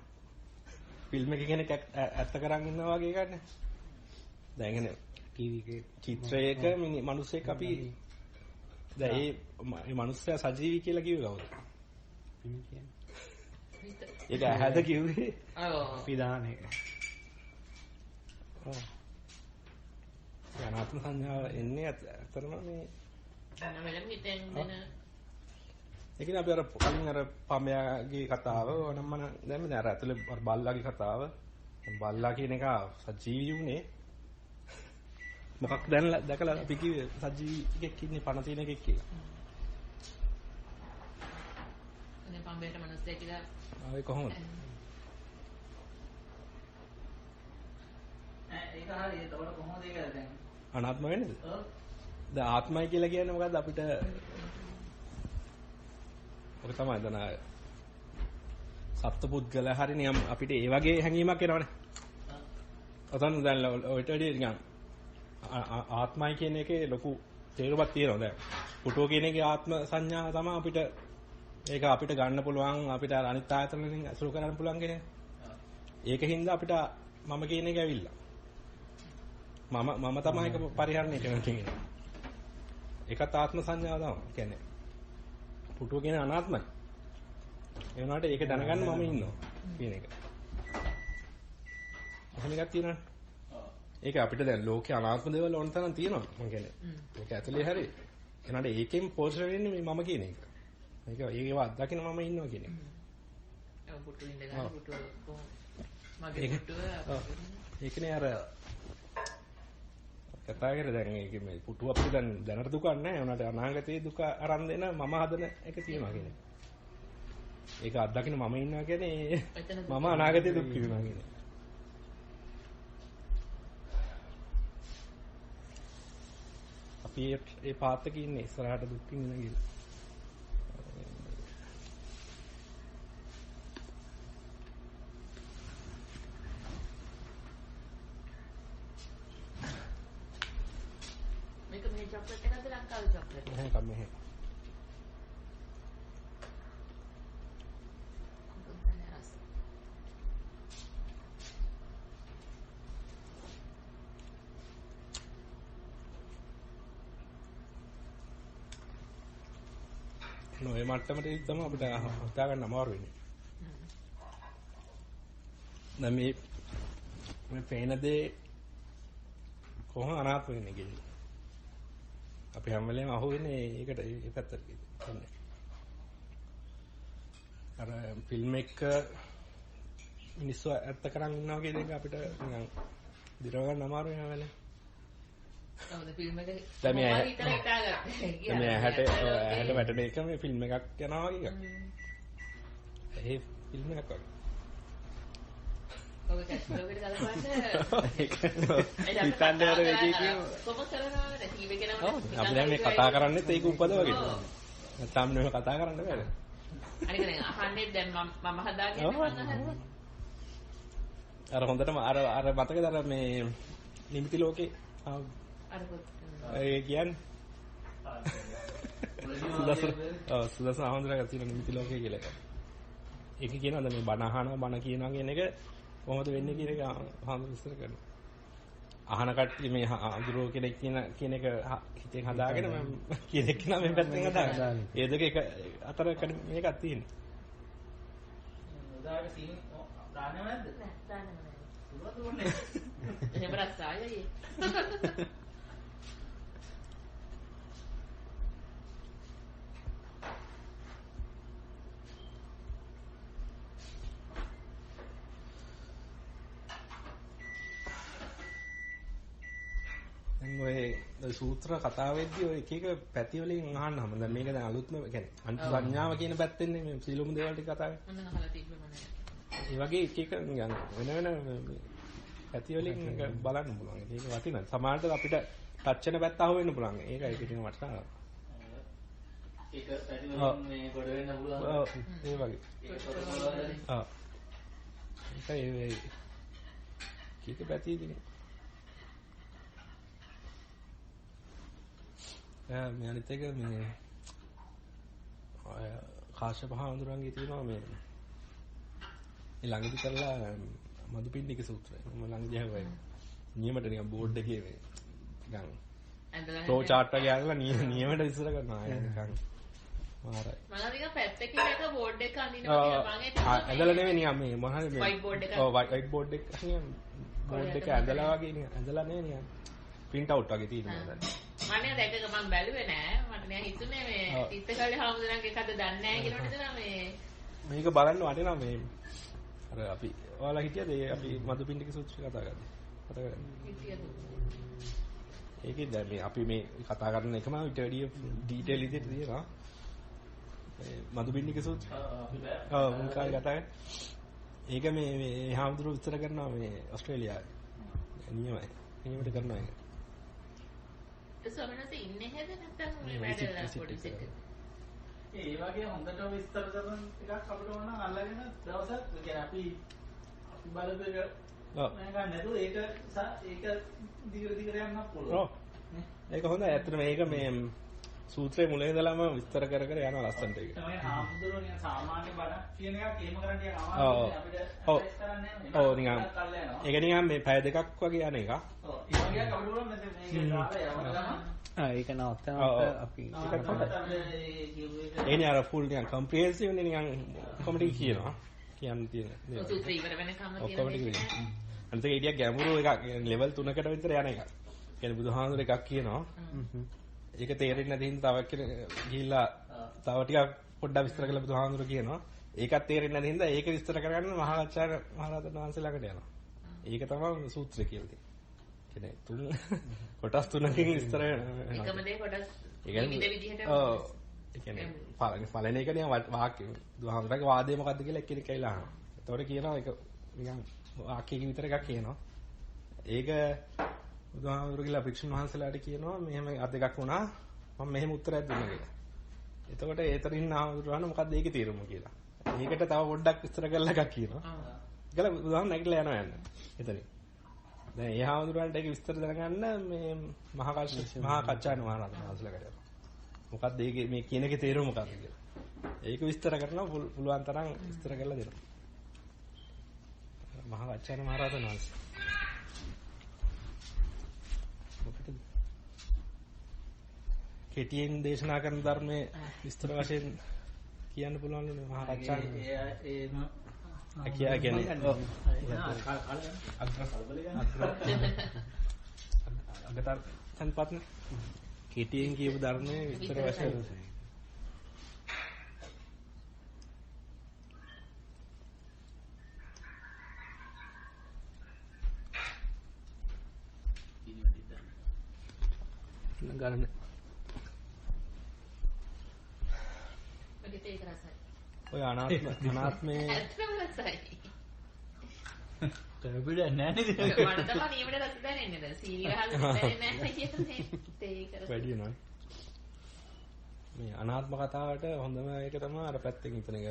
ෆිල්ම් එකේ කෙනෙක් ඇත්ත කරන් ඉන්නවා වගේ එකක් නේ. දැන් එන්නේ ටීවී එකේ චිත්‍රයක මිනිස්සෙක් අපි දැන් මේ මිනිස්සයා සජීවී කියලා කිව්වේ කවුද? ෆිල්ම් කියන්නේ. ඒක ඇහැද කිව්වේ? ඔව්. අපි දාන එක. ඔව්. යනාත්ම සංඥාව එන්නේ අතරම මේ අනවලම හිතෙන් දෙන ඒ කියන්නේ අපි අර කලින් අර පමයාගේ කතාව ඕනම දැන් මේ අර ඇතුලේ අර බල්ලාගේ කතාව බල්ලා කියන එක සජීවී වුණේ මොකක් දැකලා අපි කිව්වේ සජීවී එකෙක් ඉන්නේ පණ තියෙන එකෙක් කියලා. අනේ පම්බේට මනසේ කියලා ආවේ කොහොමද? ඒක හරියට ඒතකොට කොහොමද ඒක දැන් අනාත්ම වෙන්නේද? ඔව්. දැන් ආත්මයි කියලා කියන්නේ මොකද්ද අපිට ඔක තමයි දන සත්පුද්ගල හරි නියම් අපිට ඒ වගේ හැඟීමක් එනවනේ. ඔතන දැන් ඔයිට වැඩි නිකන් ආත්මයි කියන එකේ ලොකු තේරුමක් තියෙනවා දැන්. පුටුව කියන එකේ ආත්ම සංඥා තමයි අපිට ඒක අපිට ගන්න පුළුවන් අපිට අනිත් ආයතන වලින් අසුරු කරන්න පුළුවන් කියන්නේ. ඒකින්ද අපිට මම කියන එක ඇවිල්ලා. මම තමයි ඒක පරිහරණය කරන්නේ. ඒකත් ආත්ම සංඥාව තමයි. කියන්නේ පුටුව කියන අනාත්මයි. ඒ වුණාට ඒක දැනගන්න මම ඉන්නවා කියන එක. එහෙම එකක් තියෙනවනේ. ඒක අපිට දැන් ලෝකේ අනාත්ම දේවල් ඕන තරම් තියෙනවා. මම කියන්නේ. ඒක ඇතුලේ හැරි. ඒනට ඒකෙන් පෝෂණය වෙන්නේ මේ මම කියන එක. ඒකව අත්දකින්න මම ඉන්නවා කියන එක. ඔව් පුටුව ඉඳලා පුටුව මගේ පුටුව ඒකනේ අර කතා කරේ දැන් ඒක මේ පුටුව අපිට දැන් දැනට දුකක් නැහැ. උනාට අනාගතයේ දුක අරන් දෙන මම හදන එක තියෙනවා කියන්නේ. ඒක අත්දකින්න මම ඉන්නවා කියන්නේ මම අනාගතයේ දුක් විඳිනවා කියන්නේ. අපි ඒ පාත් එකේ ඉන්නේ ඉස්සරහට දුක් විඳින කියලා. චොක්ලට් එකක්ද ලංකාවේ චොක්ලට් නැහැ කම් මෙහෙ නොවේ මට්ටමට තමයි අපිට හිතා ගන්න අමාරු වෙන්නේ. දැන් මේ පේන දේ කොහොම අනාත්ම වෙන්නේ කියන්නේ. අපි හැම වෙලේම අහුවෙන්නේ ඒකට ඒ පැත්තට කියන්නේ. අර ෆිල්ම් එක මිනිස්සු ඇත්ත කරන් ඉන්නවා කියන එක අපිට නිකන් දිරව ගන්න අමාරු වෙනවා වෙලේ. ඔව් ෆිල්ම් එක දැන් මේ ඇහැට වැටෙන එක මේ ෆිල්ම් එකක් යනවා වගේ එකක්. ඒ ෆිල්ම් එකක් වගේ. ඔබ කැස්ලෝකට ගලපන්න හිතන්නේ අර වෙකේ කියමු. කොහොමද කරනවද ටීවී එකේ නම අපි දැන් මේ කතා කරන්නේත් ඒක උපදවගෙන. නැත්නම් නෙමෙයි කතා කරන්න බෑ. අනික දැන් අහන්නේ දැන් මම හදාගෙන අර හොඳටම අර මතකද අර මේ නිමිති ලෝකේ අර ඒ කියන්නේ සුදස් ආහඳුරා තියෙන නිමිති ලෝකේ කියලා එකක්. ඒක කියනවාද මේ බණ අහනවා බණ කියනවා කියන එක කොහොමද වෙන්නේ කියන එක ආහඳුර විස්තර කරනවා. අහන කට්ටිය මේ ආහඳුරෝ කෙනෙක් කියන එක හිතෙන් හදාගෙන මම කියන එක නම් මේ පැත්තෙන් හදාගන්න. ඒ දෙක එක අතර මේකක් තියෙනවා. උදාහරණ සීන් දාන්නව නැද්ද? නෑ දාන්නව නෑ. දුරදුරනේ. එහෙම රස්සායයි. ඔය සූත්‍ර කතාවෙද්දී ඔය එක එක පැති වලින් අහන්න හැම දැන් මේක දැන් අලුත්ම කියන්නේ අන්ති සංඥාව කියන පැත්තෙන්නේ මේ සීලොම දේවල් ටික කතා කරන්නේ. මම අහලා තිබ්බම නෑ. ඒ වගේ එක එක නිකන් වෙන පැති වලින් බලන්න පුළුවන්. ඒක වටිනවා. සමහරට අපිට ටච් වෙන පැත්ත අහුවෙන්න පුළුවන්. ඒකයි ඉතින් වටිනවා. ඒක පැති වලින් මේ ගොඩ වෙන්න පුළුවන්. ඔව් ඒ වගේ. ඔව්. ඒකයි කීක පැති ඉතින් මේ අනිත් එක මේ කාශ්‍යප හාමුදුරන්ගේ තියෙනවා මේ ළඟදි කරලා මදුපිණ්ඩික සූත්‍රය. මම ළඟදී අහුවයි. නියමට නිකන් බෝඩ් එකේ මේ නිකන් ෆ්ලෝ චාර්ට් එක ගාලා නියමට විස්තර කරනවා. නිකන් මාරයි. මම නිකන් පැත්තකින් එක බෝඩ් එක අඳිනවා කියලා මම ඒක ඇඳලා නෙවෙයි නිකන් මේ මොනවද මේ වයිට් බෝඩ් එක. ඔව් වයිට් බෝඩ් එක නිකන් බෝඩ් එක ඇඳලා වගේ නිකන් ඇඳලා නෙවෙයි නිකන් print out වගේ තියෙනවා දැන්. මම දැක්ක මම බැලුවේ නෑ. මට නෑ හිතුනේ මේ තිත්තකල්ලි හාමුදුරන්ගේ කද්ද දන්නේ නෑ කියලා හිතනවා මේ මේක බලන්න වටිනවා මේ අර අපි ඔයාලා හිටියද අපි මදුපිණ්ඩික සූත්‍රය කතා කරන්නේ. හිතියද? ඒකේ දැන් මේ අපි මේ කතා කරන එකම ඊට වැඩිය ඩීටේල් විදිහට තියෙනවා. මේ මදුපිණ්ඩික සූත්‍රය. ඔව් මුල් කාලේ කතා කරන්නේ. ඒක මේ හාමුදුරුවෝ විස්තර කරනවා මේ ඕස්ට්‍රේලියාවේ. නියමයි. නියමට කරනවා ඒක. සමනස ඉන්නේ හැද නැත්නම් මේ වැඩ පොඩි සෙට් ඒ වගේ හොඳට විස්තර කරන එකක් අපිට ඕන අල්ලගෙන දවසක් කියන්නේ අපි බලපු එක මම ගන්න නේද ඒක දිගට යන්න පුළුවන්. ඔව්. ඒක හොඳයි. ඇත්තටම මේක මේ සූත්‍රයේ මුලින් ඉඳලාම විස්තර කර යනවා ලස්සනට ඒක. තමයි හාමුදුරුවෝ නිකන් සාමාන්‍ය බණ කියන එකක් එහෙම කරන්න ටිකක් අමාරුයි අපිට ඇඩ්වයිස් කරන්නේ නැහැ. ඔව් නිකන්. ඒක නිකන් මේ පැය දෙකක් වගේ යන එකක්. ඔව්. ඒ වගේ අපිට පුළුවන් මේක දාලා යවන්න ඒක නවත්තන අපි ඒනේ අර ෆුල් නිකන් කම්ප්‍රිහෙන්සිව් නේ නිකන් කොමඩි කියනවා. කියන්න තියෙන. සූත්‍රය ඉවර වෙනකම් තියෙනවා. අනිත් ඒක ඊටියක් ගැඹුරු එකක් ලෙවල් 3කට විතර යන එකක්. කියන්නේ බුදුහාමුදුර එකක් කියනවා. ඒක තේරෙන්නේ නැති හින්දා තව කෙනෙක් ගිහිල්ලා තව ටිකක් පොඩ්ඩක් විස්තර කරලා බුදුහාමුදුර කියනවා. ඒකත් තේරෙන්නේ නැති හින්දා ඒක විස්තර කරගන්න මහාචාර්ය මහරහතන් වහන්සේ ළඟට යනවා. ඒක තමයි සූත්‍රය කියලා තියෙන්නේ. කියන්නේ තුන කොටස් තුනකින් විස්තර එකම දේ කොටස් විවිධ විදිහට ඔව් ඒ කියන්නේ පළවෙනි එක නිකන් වාක්‍ය බුදුහාමුදුරගේ වාදය මොකද්ද කියලා එක්කෙනෙක් ඇවිල්ලා අහනවා. එතකොට කියනවා ඒක නිකන් වාක්‍යයක විතර එකක් කියනවා. ඒක බුදුහාමුදුරු කියලා භික්ෂුන් වහන්සේලාට කියනවා මෙහෙම අද එකක් වුණා මම මෙහෙම උත්තරයක් දුන්නා කියලා. එතකොට ඒතරින් ආමුදුරු අහන මොකද්ද ඒකේ තේරුම කියලා. ඒකට තව පොඩ්ඩක් විස්තර කරලා එකක් කියනවා. ඒකල බුදුහාමුදුරු නැගිටලා යනවා යන්න. එතනින්. දැන් ඒ ආමුදුරන්ට ඒක විස්තර දැනගන්න මේ මහා කච්චායන මහරහතන් වහන්සේලාට යනවා. මොකද්ද ඒකේ මේ කියන එකේ තේරුම මොකක්ද කියලා. ඒක විස්තර කරනවා පුළුවන් තරම් විස්තර කරලා දෙනවා. මහා කච්චායන මහරහතන් වහන්සේ කෙටියෙන් දේශනා කරන ධර්මයේ විස්තර වශයෙන් කියන්න පුළුවන් නේ මහා කච්චායන. ඒ කියන්නේ අගතර සංපත්න කෙටියෙන් කියපු ධර්මයේ විස්තර වශයෙන් ගන්න ඔය අනාත්මේ ඇත්තම රසයි. තේබිඩ නැහැ නේද? මට තමයි නියමට රස දැනෙන්නේ. දැන් සීනි ගහලා දැනෙන්නේ නැහැ කියන්නේ. තේ කර. වැඩි වෙනවා. මේ අනාත්ම කතාවට හොඳම එක තමයි අර පැත්තෙන් හිතන එක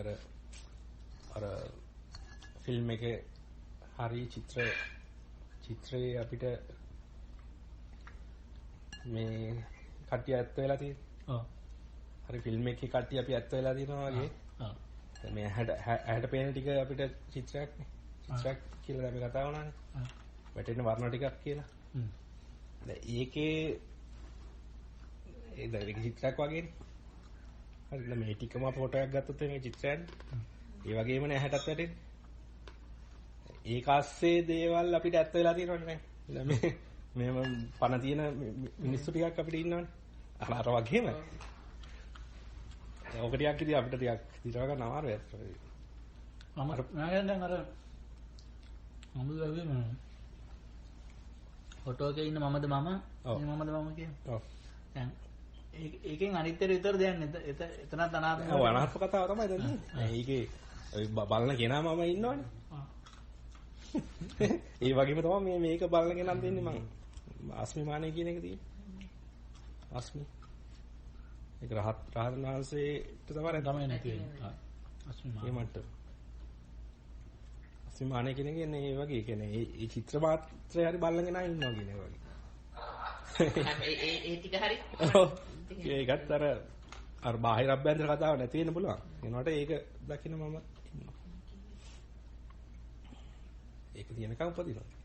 අර ෆිල්ම් එකේ හරි චිත්‍රයේ අපිට මේ කට්ටිය ඇත්ත වෙලා තියෙනවා. ඔව්. හරි ෆිල්ම් එකේ කට්ටිය අපි ඇත්ත වෙලා තියෙනවා වගේ. ඔව්. මේ ඇහැට පේන ටික අපිට චිත්‍රයක්නේ. චිත්‍රයක් කියලා අපි කතා වුණානේ. ඔව්. වැටෙන වර්ණ ටිකක් කියලා. දැන් ඒකේ ඒක චිත්‍රයක් වගේනේ. හරිද මේ ටිකම ෆොටෝ එකක් ගත්තොත් මේ චිත්‍රයන්නේ. ඒ වගේමනේ ඇහැටත් වැටෙන්නේ. ඒක ASCII දේවල් අපිට ඇත්ත වෙලා තියෙනවනේ දැන් මේ පණ තියෙන මිනිස්සු ටිකක් අපිට ඉන්නවනේ අර වගේම ඔක ටිකක් ඉතින් අපිට ටිකක් හිතව ගන්න අමාරුයි ඇත්තට මම දැන් අර අමුදුවේ ෆොටෝ එකේ ඉන්න මමද මම කියන්නේ ඔව් දැන් ඒකෙන් අනිත්‍යර විතර දෙන්නේ එතනත් අනාත්ම ඔව් අනාත්ම කතාව තමයි දැන් ඒකේ බලන කෙනා මම ඉන්නවනේ ඒ වගේම තමයි මේක බලන කෙනාන් දෙන්නේ මම අස්මිමානය කියන එක තියෙන්නේ අස්මි ඒක රහතන් වහන්සේට තමයි නැති වෙන්නේ අස්මිමානය අස්මිමානය කියන එක නේ ඒ වගේ කියන්නේ ඒ චිත්‍ර මාත්‍රය හරි බලන කෙනා ඉන්නවා කියන එක වගේ ඒ ටික හරි ඒකත් අර බාහිර අභ්‍යන්තර කතාව නැති වෙන්න පුළුවන් ඒනකොට ඒක දකින්න මම ඉන්නවා ඒක තියෙනකම් උපදිනවා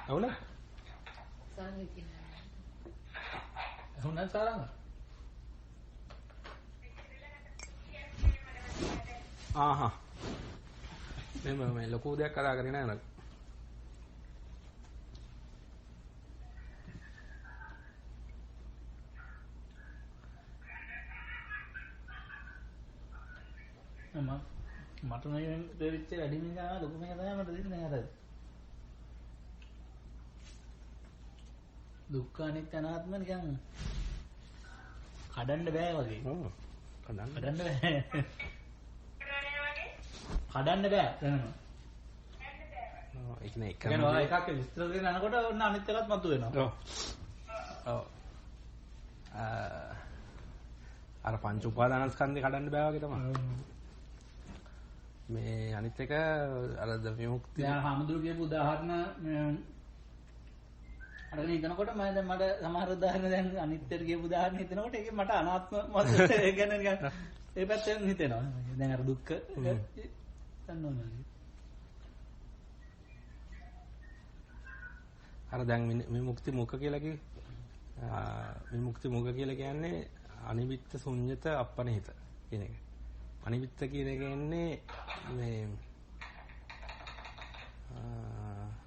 అవునా అవునా సారా ආහා මේ ලොකු දෙයක් කතා කරේ නෑ නේද මට නේ දෙවිච්ච වැඩිම ගාන ලොකු මේක තමයි මට දෙන්නේ අර දුක්ඛ අනිත්‍ය අනාත්ම නිකන් කඩන්න බෑ වගේ. ඔව්. කඩන්න බෑ. කඩන්න බෑ දැනනවා. ඒක නේ එකම එකක් විස්තර දෙන්න යනකොට ඔන්න අනිත් එකත් මතුවෙනවා. ඔව්. අර පංච උපාදානස්කන්ධේ කඩන්න බෑ වගේ තමයි. මේ අනිත් එක අර විමුක්තිය. දැන් හාමුදුරු කියපු උදාහරණ අරගෙන ඉතනකොට මම දැන් මට සමහර උදාහරණ දැන් අනිත්‍යයට කියපු උදාහරණ හිතනකොට ඒකේ මට අනාත්ම මත ඒ කියන්නේ නිකන් ඒ පැත්තෙන් හිතෙනවා. දැන් අර දුක්ඛ දන්නවනේ. අර දැන් විමුක්ති මුඛ කියලා විමුක්ති මුඛ කියලා කියන්නේ අනිවිත්ත ශුන්්‍යත අපනිහිත කියන එක. අනිවිත්ත කියන එක කියන්නේ මේ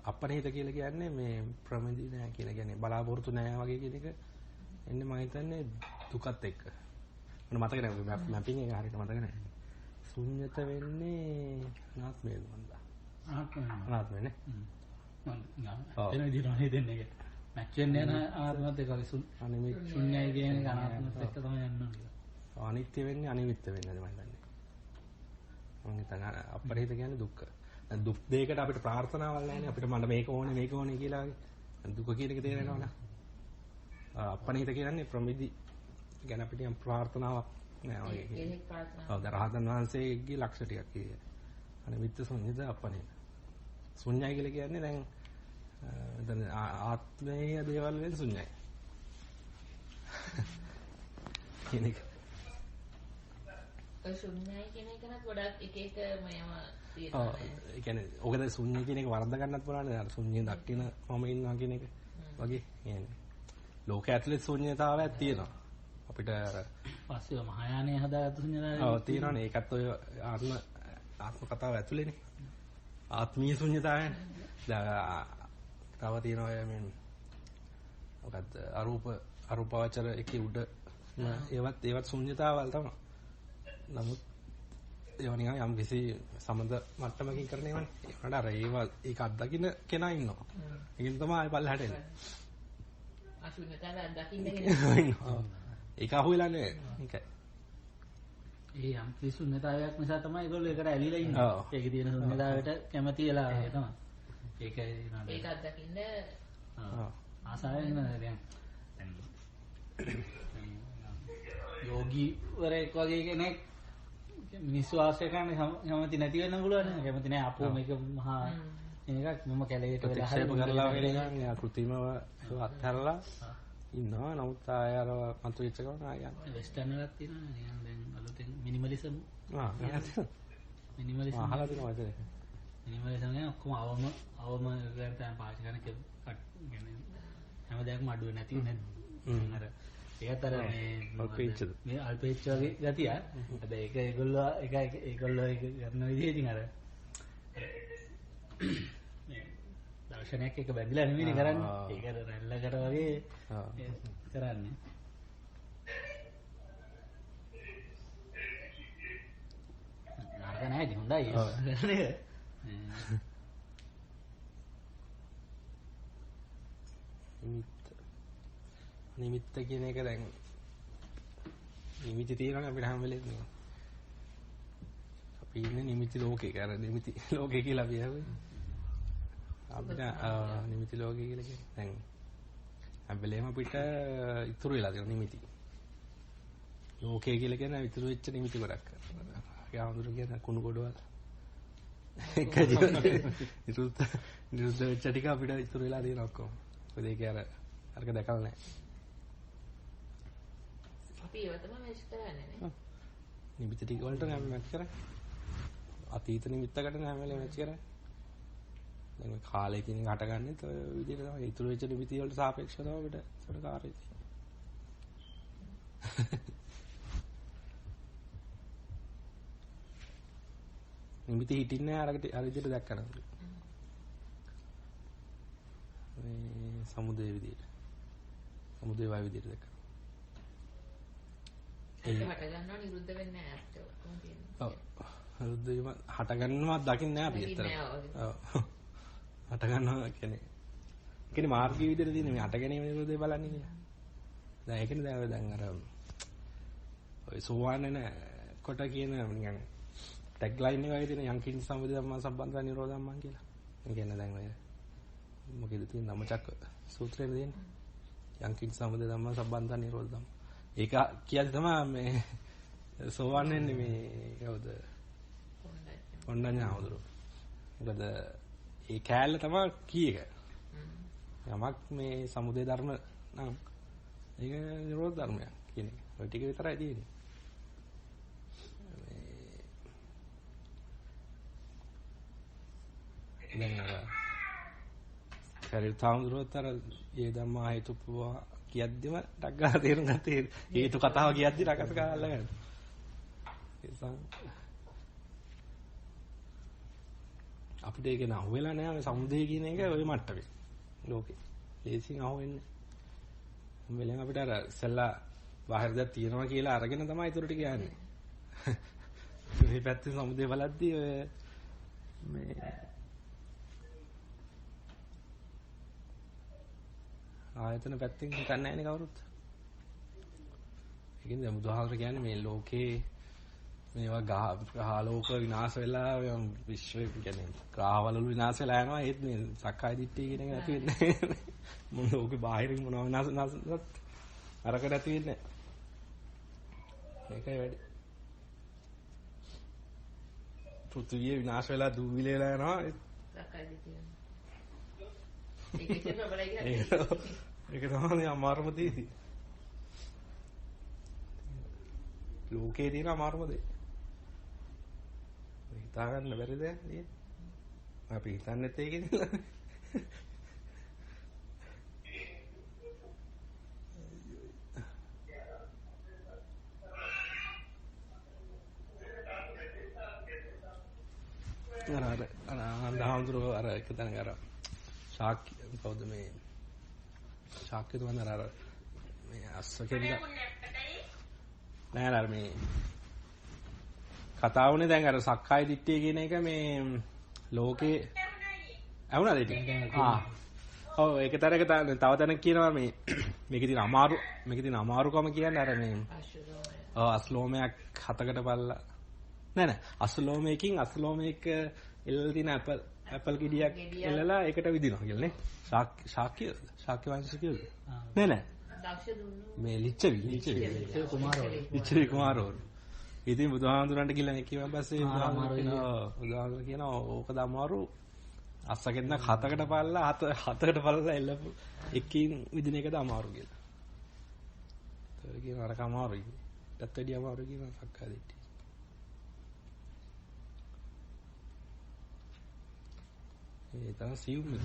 අපනිහිත කියලා කියන්නේ මේ ප්‍රමිති නෑ කියලා කියන්නේ බලාපොරොත්තු නෑ වගේ කියන එක එන්නේ මම හිතන්නේ දුකත් එක්ක. මම මතක නෑ මැපින් එක හරියට මතක නෑ. ශුන්්‍යත වෙන්නේ අනාත්මයද මන්ද? අනාත්මනේ. එන විදිහට හිතෙන්නේ ඒක. මැච් වෙන්නේ නැහැ ආත්මත් එක්ක අනිමිත් ශුන්‍යයි කියන්නේ අනාත්මත් එක්ක තමයි යන්නේ. අනිත්‍ය වෙන්නේ අනිමිත්ත වෙන්නේ මම හිතන්නේ. මම හිතන්නේ අපරිහිත කියන්නේ දුක්ඛ. දුක් දෙයකට අපිට ප්‍රාර්ථනාවල් නැහැනේ අපිට මට මේක ඕනේ කියලා වගේ දුක කියන එක තේරෙනවනේ අපනිහිත කියන්නේ ප්‍රමිති කියන්නේ අපිට යම් ප්‍රාර්ථනාවක් නෑ වගේ කියන්නේ ඔව් දරහතන් වහන්සේගේ ලක්ෂ ටිකක් කියේ අනිමිත්ත ශුන්‍යද අපනිහිත ශුන්‍යයි කියලා කියන්නේ දැන් ආත්මීය දේවල් වලින් ශුන්‍යයි කියන එක ශුන්‍යයි කියන එක නත් ගොඩක් එක එක මයම ඒ කියන්නේ ඔකද ශුන්‍ය කියන එක වරද්ද ගන්නත් බලන්නේ අර ශුන්‍ය දක්ින මම ඉන්නවා කියන එක වගේ කියන්නේ ලෝක ඇතුලේ ශුන්‍යතාවයක් තියෙනවා අපිට අර පස්සේ මහායානයේ හදාගත්ත ශුන්‍යතාවය ඔව් තියෙනවානේ ඒකත් ඔය ආත්ම කතාව ඇතුලේනේ ආත්මීය ශුන්‍යතාවයනේ තව තියෙනවා ඔය මේ මොකද්ද අරූපාවචර එකේ උඩ ඒවත් ශුන්‍යතාවල් තමයි නමුත් ඒවා නිකන් යම් කිසි සමත මට්ටමකින් කරන ඒවානේ. ඒකට අර ඒක අත්දකින්න කෙනා ඉන්නවා. ඒකෙන් තමයි ආයෙ පල්ලෙහාට එන්නේ. අසුන්නතන අත්දකින්න ඒක අහුවෙලා නේ. ඒකයි. ඒ යම් කිසි ශුන්‍යතාවයක් නිසා තමයි ඒගොල්ලෝ ඒකට ඇලිලා ඉන්නේ. ඒකේ තියෙන ශුන්‍යතාවයට කැමති වෙලා තමයි. ඒකයි නේද? ඒක අත්දකින්න ආසාවෙන් දැන් යෝගීවරයෙක් වගේ කෙනෙක් මිනිස්සු ආශ්‍රය කරන්නේ කැමති නැති වෙන්න පුළුවන්. කැමති නැහැ අපෝ මේක මහා එකක් මම කැලේට වෙලා හරි කරලා වගේ නිකන් යා කෘතිමව අත්හැරලා ඉන්නවා. නමුත් ආය අර මතුවෙච්ච ගමන් ආය යනවා. වෙස්ටර්න් එකක් තියෙනවා නිකන් දැන් අලුතෙන් මිනිමලිසම්. මිනිමලිසම් අහලා තියෙනවා ඒක. මිනිමලිසම් කියන්නේ ඔක්කොම අවම කරලා පාවිච්චි කරන කියන්නේ හැම දෙයක්ම අඩුව නැති නේද? අර ඒකත් අර මේ අල්පේච්ච වගේ ගතිය. හැබැයි ඒක ඒගොල්ලෝ ඒක කරන විදිහ ඉතින් අර දර්ශනයක් එක බැඳිලා නෙමෙයි කරන්නේ. ඒක අර රැල්ලකට වගේ කරන්නේ. නරක නැහැ ඉතින් හොඳයි. නිමිත්ත කියන එක දැන් නිමිති තියෙනවනේ අපිට හැම වෙලේම නේ. අපි ඉන්නේ නිමිති ලෝකේ. අර නිමිති ලෝකේ කියලා අපි හවුවේ. අපිට නිමිති ලෝකේ කියලා කියන්නේ දැන් හැම වෙලේම අපිට ඉතුරු වෙලා තියෙන නිමිති. ලෝකේ කියලා කියන්නේ ඉතුරු වෙච්ච නිමිති ගොඩක්. ඒ ආඳුර කියන කුණු ගොඩවල්. එක නිරුද්ධ වෙච්ච ටික අපිට ඉතුරු වෙලා තියෙන ඔක්කොම. මොකද ඒක අරක දැකලා නැහැ. අපි ඒව තමයි මැච් කරන්නේ නේ. නිමිති ටික වලට නම් මැච් කරා. අතීත නිමිත්තකට නම් හැම වෙලේම මැච් කරා. දැන් මේ කාලේ කියන එක හටගන්නේ ඔය විදිහට තමයි. ඉතුරු වෙච්ච නිමිති වලට සාපේක්ෂව තමයි අපිට සොර කාර්යය තියෙන්නේ. නිමිති හිටින්නේ අර විදිහට දැක්කම. මේ සමුදේ විදිහට. සමුදේ වායු විදිහට දැක්කම. ඒක හට ගන්නව නිරුද්ධ වෙන්නේ නැහැ අපිට. කොහොමද තියෙන්නේ? ඔව්. නිරුද්ධ වීම හට ගන්නවත් දකින්නේ නැහැ අපි ඇත්තට. ඔව්. හට ගන්නවා කියන්නේ මාර්ගයේ විදිහට තියෙන මේ හට ගැනීම නිරෝධය බලන්නේ කියලා. දැන් ඒකනේ දැන් අර ඔය සෝවාන් වෙන කොට කියන නිකන් ටැග් ලයින් එක වගේ තියෙන යංකින් සම්බුද්ධ ධම්ම සම්බන්ධ නිරෝධම්මන් කියලා. ඒ කියන්නේ දැන් ඔය මොකේද තියෙන ධම්මචක්ක සූත්‍රයේ තියෙන්නේ. යංකින් සම්බුද්ධ ධම්ම සම්බන්ධ නිරෝධම්. ඒක කියන්නේ තමයි මේ සෝවාන් වෙන්නේ මේ කවුද? ඔන්නඤ්ඤාවුදුරු. මොකද ඒ කෑල්ල තමයි කී එක. යමක් මේ සමුදය ධර්ම නම් ඒක නිරෝධ ධර්මයක් කියන එක. ඔය ටික විතරයි තියෙන්නේ. දැන් අර පරිතාවුරුතර ඒ ධම්මා හේතුපුවා කියද්දිම ටක් ගාලා තේරුම් ගත්තේ හේතු කතාව කියද්දි රකස ගාලා ගන්න. අපිට ඒක නහු වෙලා නැහැ සමුදේ කියන එක ඔය මට්ටමේ ලෝකේ. ලේසියෙන් අහු වෙන්නේ. මෙලෙන් අපිට අර ඉස්සෙල්ලා බාහිර දෙයක් තියෙනවා කියලා අරගෙන තමයි ඊටු ටික යන්නේ. මේ පැත්තේ සමුදේ බලද්දී ඔය මේ ආයතන පැත්තෙන් හිතන්නේ නැහැ නේ කවුරුත්. ඒකෙන් දැන් බුදුහාමර කියන්නේ මේ ලෝකේ මේවා ග්‍රහලෝක විනාශ වෙලා විශ්වය කියන්නේ ග්‍රහවල විනාශ වෙලා යනවා. ඒත් මේ සක්කාය දිට්ඨිය කියන එක නැති වෙන්නේ. මොන ලෝකේ බාහිරින් මොනවා විනාශ අරක නැති වෙන්නේ. මේකයි වැඩි. පෘථිවිය විනාශ වෙලා දූවිලි වෙලා යනවා. සක්කාය දිට්ඨිය. ඒක තමයි අමාරුම දේ. ලෝකේ තියෙන අමාරුම දේ. හිතා ගන්න බැරි දෙයක් නේද? අපි හිතන්නේත් ඒකේ නේද? අර එක තැනක අර ශාක්‍ය කවුද මේ ශාක්‍ය තුමන් අර මේ අස්ස කෙල්ල නෑ මේ කතා වුණේ දැන් අර සක්කාය දිට්ඨිය කියන එක මේ ලෝකේ ඇහුණාද ඒක? ඔව් ඒකතරක තව තැනක් කියනවා මේ මේකේ තියෙන අමාරුකම කියන්නේ අර මේ අස්ලෝමයක් 7කට බලලා නෑ අස්ලෝමයකින් අස්ලෝමයක එල්ලලා තියෙන ඇපල් ගෙඩියක් එල්ලලා ඒකට විදිනවා කියලා නේ. ශාක්‍ය වංශිකයෝද? නෑ මේ ලිච්ඡවි කුමාරවරු. ඉතින් බුදුහාමුදුරන්ට කියලා කිව්වන් පස්සේ බුදුහාමුදුර කියනවා ඕකද අමාරු අස්සගෙන් 7කට බලලා 7කට බලලා එල්ලපු එකකින් විදින එකද අමාරු කියලා. ඒක කියන අරක අමාරුයි. ඊටත් වැඩිය අමාරු කියන සක්කාය දිට්ඨිය. ඒ තමයි සියුම් එක.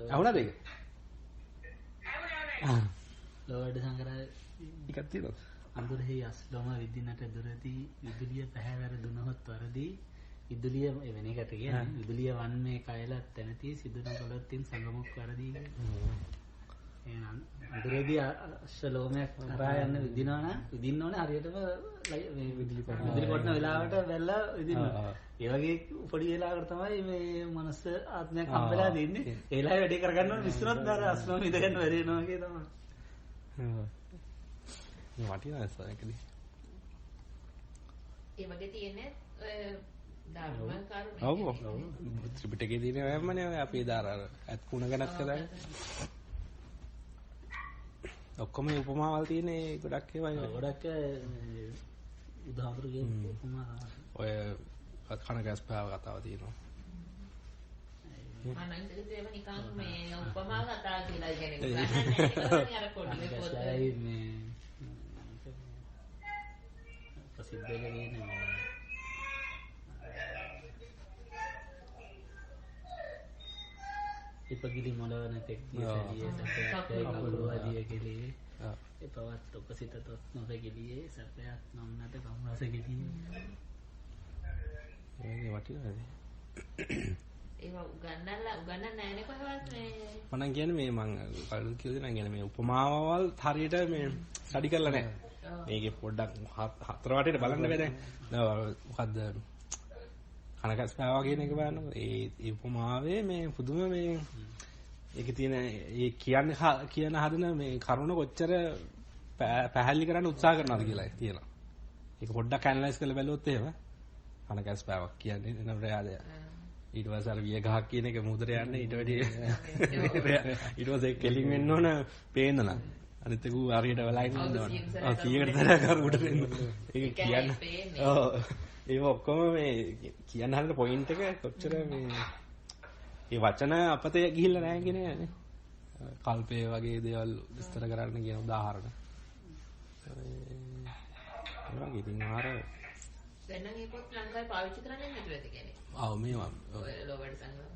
අවුණාද ඒක? ලෝඩ සංගරය ටිකක් තියෙනවා. අඳුරෙහි අස්ලෝම විදිනට දුරදී විදුලිය පැහැවැර දුනහොත් වරදී විදුලිය වෙන එකට කියන්නේ විදුලිය වන්නේ කයලත් තැනදී සිදුන කොළොත්ින් සංගමුක් වරදී. එහෙනම් අඳුරේදී අස්ලෝමයක් කරා යන විදිනවනම් විදින්න ඕනේ හරියටම මේ විදුලි කොටන වෙලාවට වැල්ලා විදිනවා. ඒ වගේ පොඩි වෙලාවකට තමයි මේ මනස ආත්මයක් හම්බෙලා දෙන්නේ. ඒ වෙලාවේ වැඩේ කරගන්න ඕනේ විශ්වනත් අර අස්ලෝම ඉඳ ගන්න වැඩේ වෙනවා වගේ තමයි. වටිනා සායකදී. ඒ වගේ තියෙන්නේ ධර්ම කරුණ. ඔව්. ත්‍රිපිටකයේ තියෙන වැයමනේ අපේ දාර අත් කුණ ගණක් කරන්නේ. ඔක්කොම උපමාවල් තියෙන්නේ ගොඩක් ඒවා. ගොඩක් උදාහරණ කියන උපමා. ඔය කන ගැස් පාව කතාව තියෙනවා. අනන්තකේ ඒව නිකන් මේ උපමා කතා කියලා කියන්නේ උගන්නන්නේ අර පොඩි පොත. ප්‍රසිද්ධ වෙන්නේ ඉපගිලි මොළවන තෙක් දියසැලියේ සැපයක් කවුරුවදිය කෙලියේ එපවත් ඔකසිත තොත් නොවැගිලියේ සැපයක් නොන්නට කම්රස ගෙලියේ. ඒ වටිනාද? ඒවා උගන්නන්න නැහැනේ කොහොමවත් මේ මම කියන්නේ මේ මං කලින් කියලා දෙනා කියන්නේ මේ උපමාවල් හරියට මේ ස්ටඩි කරලා නැහැ. මේකේ පොඩ්ඩක් හතර වටේට බලන්න බෑ දැන්. මොකද්ද? කනකස් පාවා කියන එක බලන්නකො. ඒ උපමාවේ මේ පුදුම මේ ඒකේ තියෙන ඒ කියන හදන මේ කරුණ කොච්චර පැහැදිලි කරන්න උත්සාහ කරනවද කියලා තියෙනවා. ඒක පොඩ්ඩක් ඇනලයිස් කරලා බැලුවොත් එහෙම කනකස් පාවක් කියන්නේ නේද රයාදය. ඊට පස්සේ අර විය ගහක් කියන එක මුහුදට යන්නේ ඊට වැඩි ඊට පස්සේ කෙලින් වෙන්න ඕන පේන්න නම් අනිත් එක හරියට වෙලා ඉන්න ඕන. ඔව් 100කට තරක් අර උඩට එන්න. ඒක කියන්නේ. ඔව්. ඒක ඔක්කොම මේ කියන්න හදන පොයින්ට් එක කොච්චර මේ මේ වචන අපතේ ගිහිල්ලා නැහැ කියන්නේ නේ. කල්පයේ වගේ දේවල් විස්තර කරන්න කියන උදාහරණ. ඒ වගේ ඉතින් ආර දැන් නම් මේ පොත් ලංකාවේ පාවිච්චි කරන්නේ නැතුව ඇති කියන්නේ. ආව මේවා ඔය ලෝවර්ඩ් සංග්‍රහ.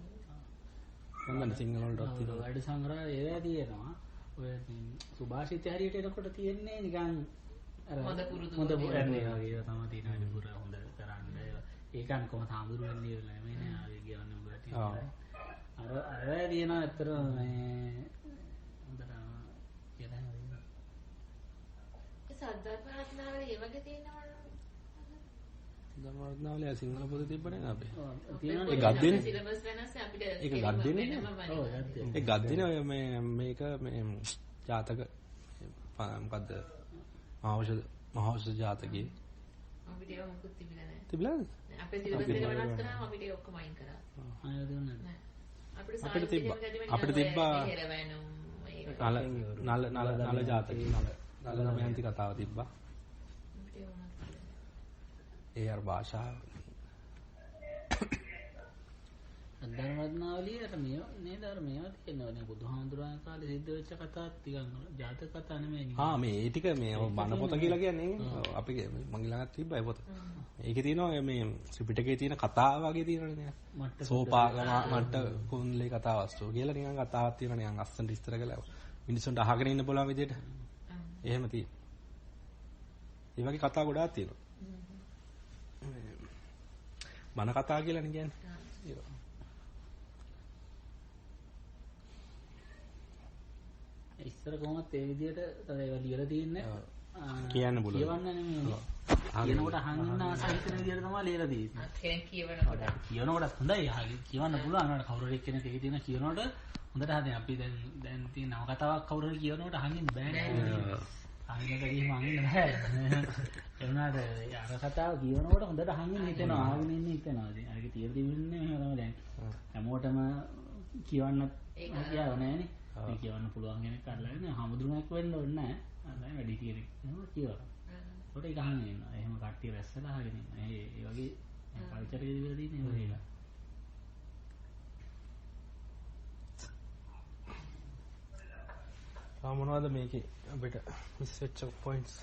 මම සිංහල වලට තියෙනවා. ලෝවර්ඩ් සංග්‍රහ ඒවා තියෙනවා. ඔය සුභාෂිත හරියට එනකොට තියෙන්නේ නිකන් අර හොඳ පුරුදු හොඳ පුරන්නේ වගේ තමයි තියෙනවා. පුර හොඳ කරන්න. ඒකන් කොහොමද හාමුදුරුවෝ වෙන්නේ මේ නේ ආවේ කියන්නේ උඹට. අර තියෙනවා ඇත්තටම මේ හොඳට කියලා හරියට. ඒ සද්දර්භ රත්නාවල ඒ වගේ තියෙනවා. ධර්මරත්නාවල සිංහල පොත තිබ්බනේ අපේ. තියෙනවා. ඒ ගද්දෙනේ. සිලබස් වෙනස් අපිට ඒක ගද්දෙනේ. ඔව් ගද්දෙනේ. ඒ ගද්දෙනේ ඔය මේක මේ ජාතක මොකද්ද? මහෞෂධ ජාතකයේ. අපිට ඒක මොකුත් තිබිලා නැහැ. තිබිලාද? අපේ සිලබස් එක වෙනස් කරාම අපිට ඒක ඔක්කොම අයින් කරා. ආයෙ දුන්නා. අපිට තිබ්බා නල ජාතකේ නල දමයන්ති කතාව තිබ්බා. ඒ අර භාෂාව ධර්මරත්නාවලිය අර මේවා නේද අර මේවා තියෙනවනේ බුදුහාමුදුරන් කාලේ සිද්ධ වෙච්ච කතාත් ටිකක් ජාතක කතා නෙමෙයි. මේ ටික මේ බණ පොත කියලා කියන්නේ අපි මගේ ළඟත් තිබ්බා ඒ පොත. ඒකේ තියෙනවා මේ ත්‍රිපිටකයේ තියෙන කතා වගේ තියෙනවනේ නේද? සෝපාගම මට්ට කුන්ලේ කතා වස්තුව කියලා නිකන් කතාවක් තියෙනවා නිකන් අස්සන් විස්තර කළා. මිනිස්සුන්ට අහගෙන ඉන්න පුළුවන් විදිහට. එහෙම තියෙනවා. ඒ වගේ කතා ගොඩාක් තියෙනවා. බණ කතා කියලානේ කියන්නේ. ඉස්සර කොහොමද ඒ විදිහට ඒවා ලියලා තියන්නේ කියන්න පුළුවන්. කියවන්න නෙමෙයි. කියනකොට අහන් ඉන්න ආසයි හිතන විදිහට තමයි ලියලා තියෙන්නේ. කෙනෙක් කියවනකොට හොඳයි. කියවන්න පුළුවන්. අර කවුරු හරි කෙනෙක් එකේ තියෙන කියනකොට හොඳට හදේ. අපි දැන් තියෙන නව කතාවක් කවුරු හරි කියනකොට අහන් ඉන්න බෑනේ. අහන්නට ගිහින් අහන්න බෑ. ඒ වුණාට අර කතාව කියනකොට හොඳට අහන් ඉන්න හිතෙනවා. ආගෙන ඉන්න හිතෙනවා. ඉතින් අරගේ තියෙන දෙන්නේ මෙහෙම තමයි දැන්. හැමෝටම කියවන්න කියාව නෑනේ. මේ කියවන්න පුළුවන් කෙනෙක් අල්ලගෙන හමුදුරුවක් වෙන්න ඕනේ නෑ. අල්ලයි වැඩි කෙනෙක්. එහෙම කියවනවා. ඒකට ඒක අහන්නේ ඉන්නවා. එහෙම කට්ටිය රැස්සලා අහගෙන ඉන්නවා. ඒ වගේ කල්චර් එකේ විතර තියෙන ඒවා. මොනවද මේකේ අපිට මිස් වෙච්ච පොයින්ට්ස්?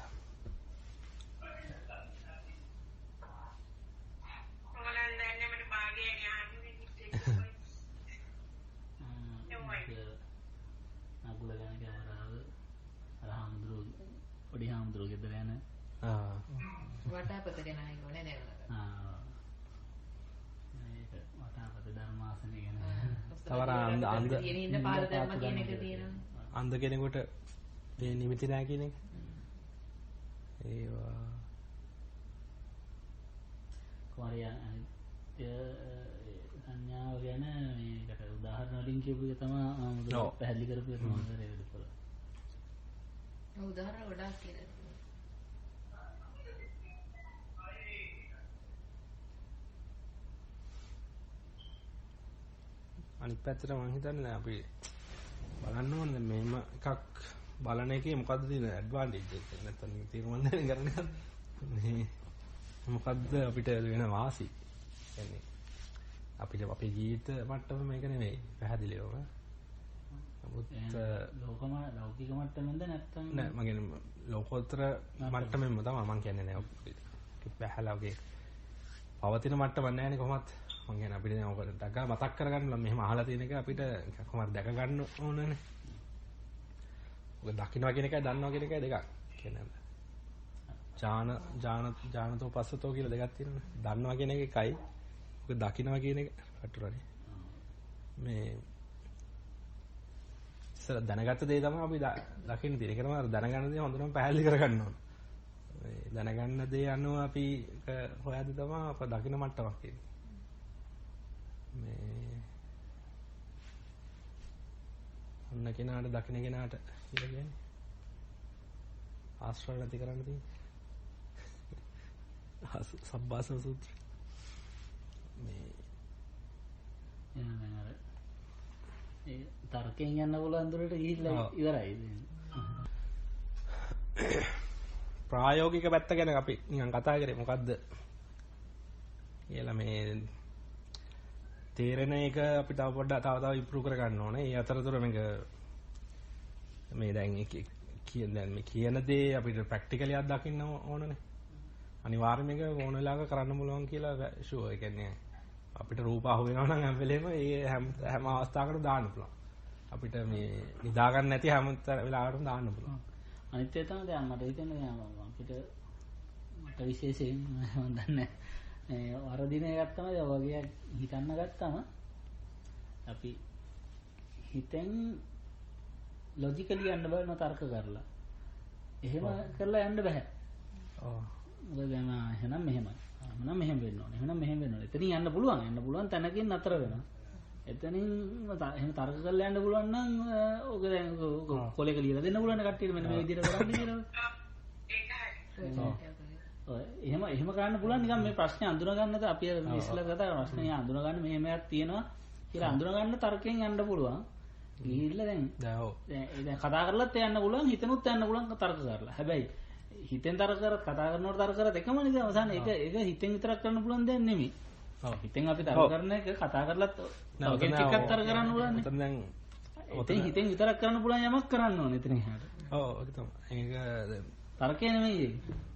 නගුල ගාන කැමරාව අර පොඩි හාමුදුරුවෝ ගෙදර යන වටාපත ගැන අහන්නේ නේද? ඒක වටාපත ධර්මාසනය ගැන. තවර අන්ද ඉන්න පාර ධර්ම කියන එක තියෙනවා. අන්ද කෙනෙකුට මේ නිමිති නැහැ කියන එක. ඒවා කොහරිය සංඥාව ගැන මේකට උදාහරණ වලින් කියපු එක තමයි පැහැදිලි කරපු එක මම කරේ පොළ. උදාහරණ ගොඩාක් කියලා. අනිත් පැත්තට මම හිතන්නේ අපි බලන්න ඕනේ මෙහෙම එකක් බලන එකේ මොකද්ද තියෙන ඇඩ්වාන්ටේජ් එක නැත්නම් තීරණ දෙන්න කරන්නේ මේ මොකද්ද අපිට වෙන වාසි කියන්නේ අපිට අපේ ජීවිත මට්ටම මේක නෙමෙයි පැහැදිලිවම නමුත් ලෝකම ලෞකික මට්ටමෙන්ද නැත්නම් නෑ මම කියන්නේ ලෝකෝත්තර මට්ටමෙන්ම තමයි මම කියන්නේ නෑ බහැලා වගේ පවතින මට්ටම නෑනේ කොහොමත් මම කියන්නේ අපිට දැන් ඔක ඩගා මතක් කරගන්න මෙහෙම අහලා තියෙන එක අපිට කොහොමද දැක ගන්න ඕනනේ. ඔක දකින්නවා කියන එකයි දන්නවා කියන එකයි දෙකක්. කියන්නේ ඥානතෝ පස්සතෝ කියලා දෙකක් තියෙනවනේ. දන්නවා කියන එක එකයි. ඔක දකින්නවා කියන එක කටුරනේ. මේ ඉස්සර දැනගත්ත දේ තමයි අපි දකින්න තියෙන. ඒක තමයි දැනගන්න දේ හොඳටම පැහැදිලි කරගන්න ඕන. මේ දැනගන්න දේ අනුව අපි හොයද්දි තමයි අප දකින්න මට්ටමක් තියෙන්නේ. මේ අන්න කෙනාට දකින්න කෙනාට කියලා කියන්නේ ආශ්‍රය නැති කරන්න තියෙන්නේ සබ්බාසව සූත්‍රය මේ එනවා අර ඒ තර්කයෙන් යන්න පුළුවන් දුරට ගිහිල්ලා ඉවරයි ප්‍රායෝගික පැත්ත ගැන අපි නිකන් කතා කරේ මොකද්ද කියලා මේ තේරෙන එක අපි තව පොඩ්ඩක් තව ඉම්ප්‍රූව් කරගන්න ඕනේ. ඒ අතරතුර මේක මේ දැන් මේ කියන දේ අපිට ප්‍රැක්ටිකලි අත්දකින්න ඕනනේ. අනිවාර්යයෙන්ම මේක ඕන වෙලාවක කරන්න පුළුවන් කියලා ෂුවර්. ඒ කියන්නේ අපිට රූප අහු වෙනවා නම් හැම වෙලේම ඒ හැම අවස්ථාවකටම දාන්න පුළුවන්. අපිට මේ නිදා ගන්න නැති හැම වෙලාවකටම දාන්න පුළුවන්. අනිත් එක තමයි දැන් මට හිතෙන්නේ අපිට මට විශේෂයෙන් මම දන්නේ වරදින එකක් තමයි වගේ හිතන්න ගත්තම අපි හිතෙන් ලොජිකලි යන්න බලන තර්ක කරලා එහෙම කරලා යන්න බෑ. මොකද දැන් එහෙනම් මෙහෙමයි. එහෙනම් මෙහෙම වෙන්න ඕනේ. එහෙනම් මෙහෙම වෙන්න ඕනේ. එතනින් යන්න පුළුවන් තැනකින් නතර වෙනවා. එතනින් එහෙම තර්ක කරලා යන්න පුළුවන් නම් ඔක දැන් කොලේක ලියලා දෙන්න පුළුවන් කට්ටියට මෙන්න මේ විදිහට කරන්න කියලා. එහෙම කරන්න පුළුවන් නිකන් මේ ප්‍රශ්නේ අඳුන ගන්නද අපි ඉස්සෙල්ලා කතා කරා ප්‍රශ්නේ අඳුන ගන්න මෙහෙම එකක් තියෙනවා කියලා අඳුන ගන්න තර්කයෙන් යන්න පුළුවන්. ගිහිල්ලා දැන් කතා කරලත් යන්න පුළුවන් හිතනුත් යන්න පුළුවන් තර්ක කරලා. හැබැයි හිතෙන් තර්ක කරත් කතා කරනකොට තර්ක කරත් එකම නේද අවසාන ඒක හිතෙන් විතරක් කරන්න පුළුවන් දෙයක් නෙමෙයි. හිතෙන් අපි තර්ක කරන එක කතා කරලත් ඔකෙන් ටිකක් තර්ක කරන්න පුළුවන්. දැන් හිතෙන් විතරක් කරන්න පුළුවන් යමක් කරන්න ඕනේ එතන එහාට. ඔව් ඒක තමයි. ඒක තර්කය නෙමෙයි ඒක.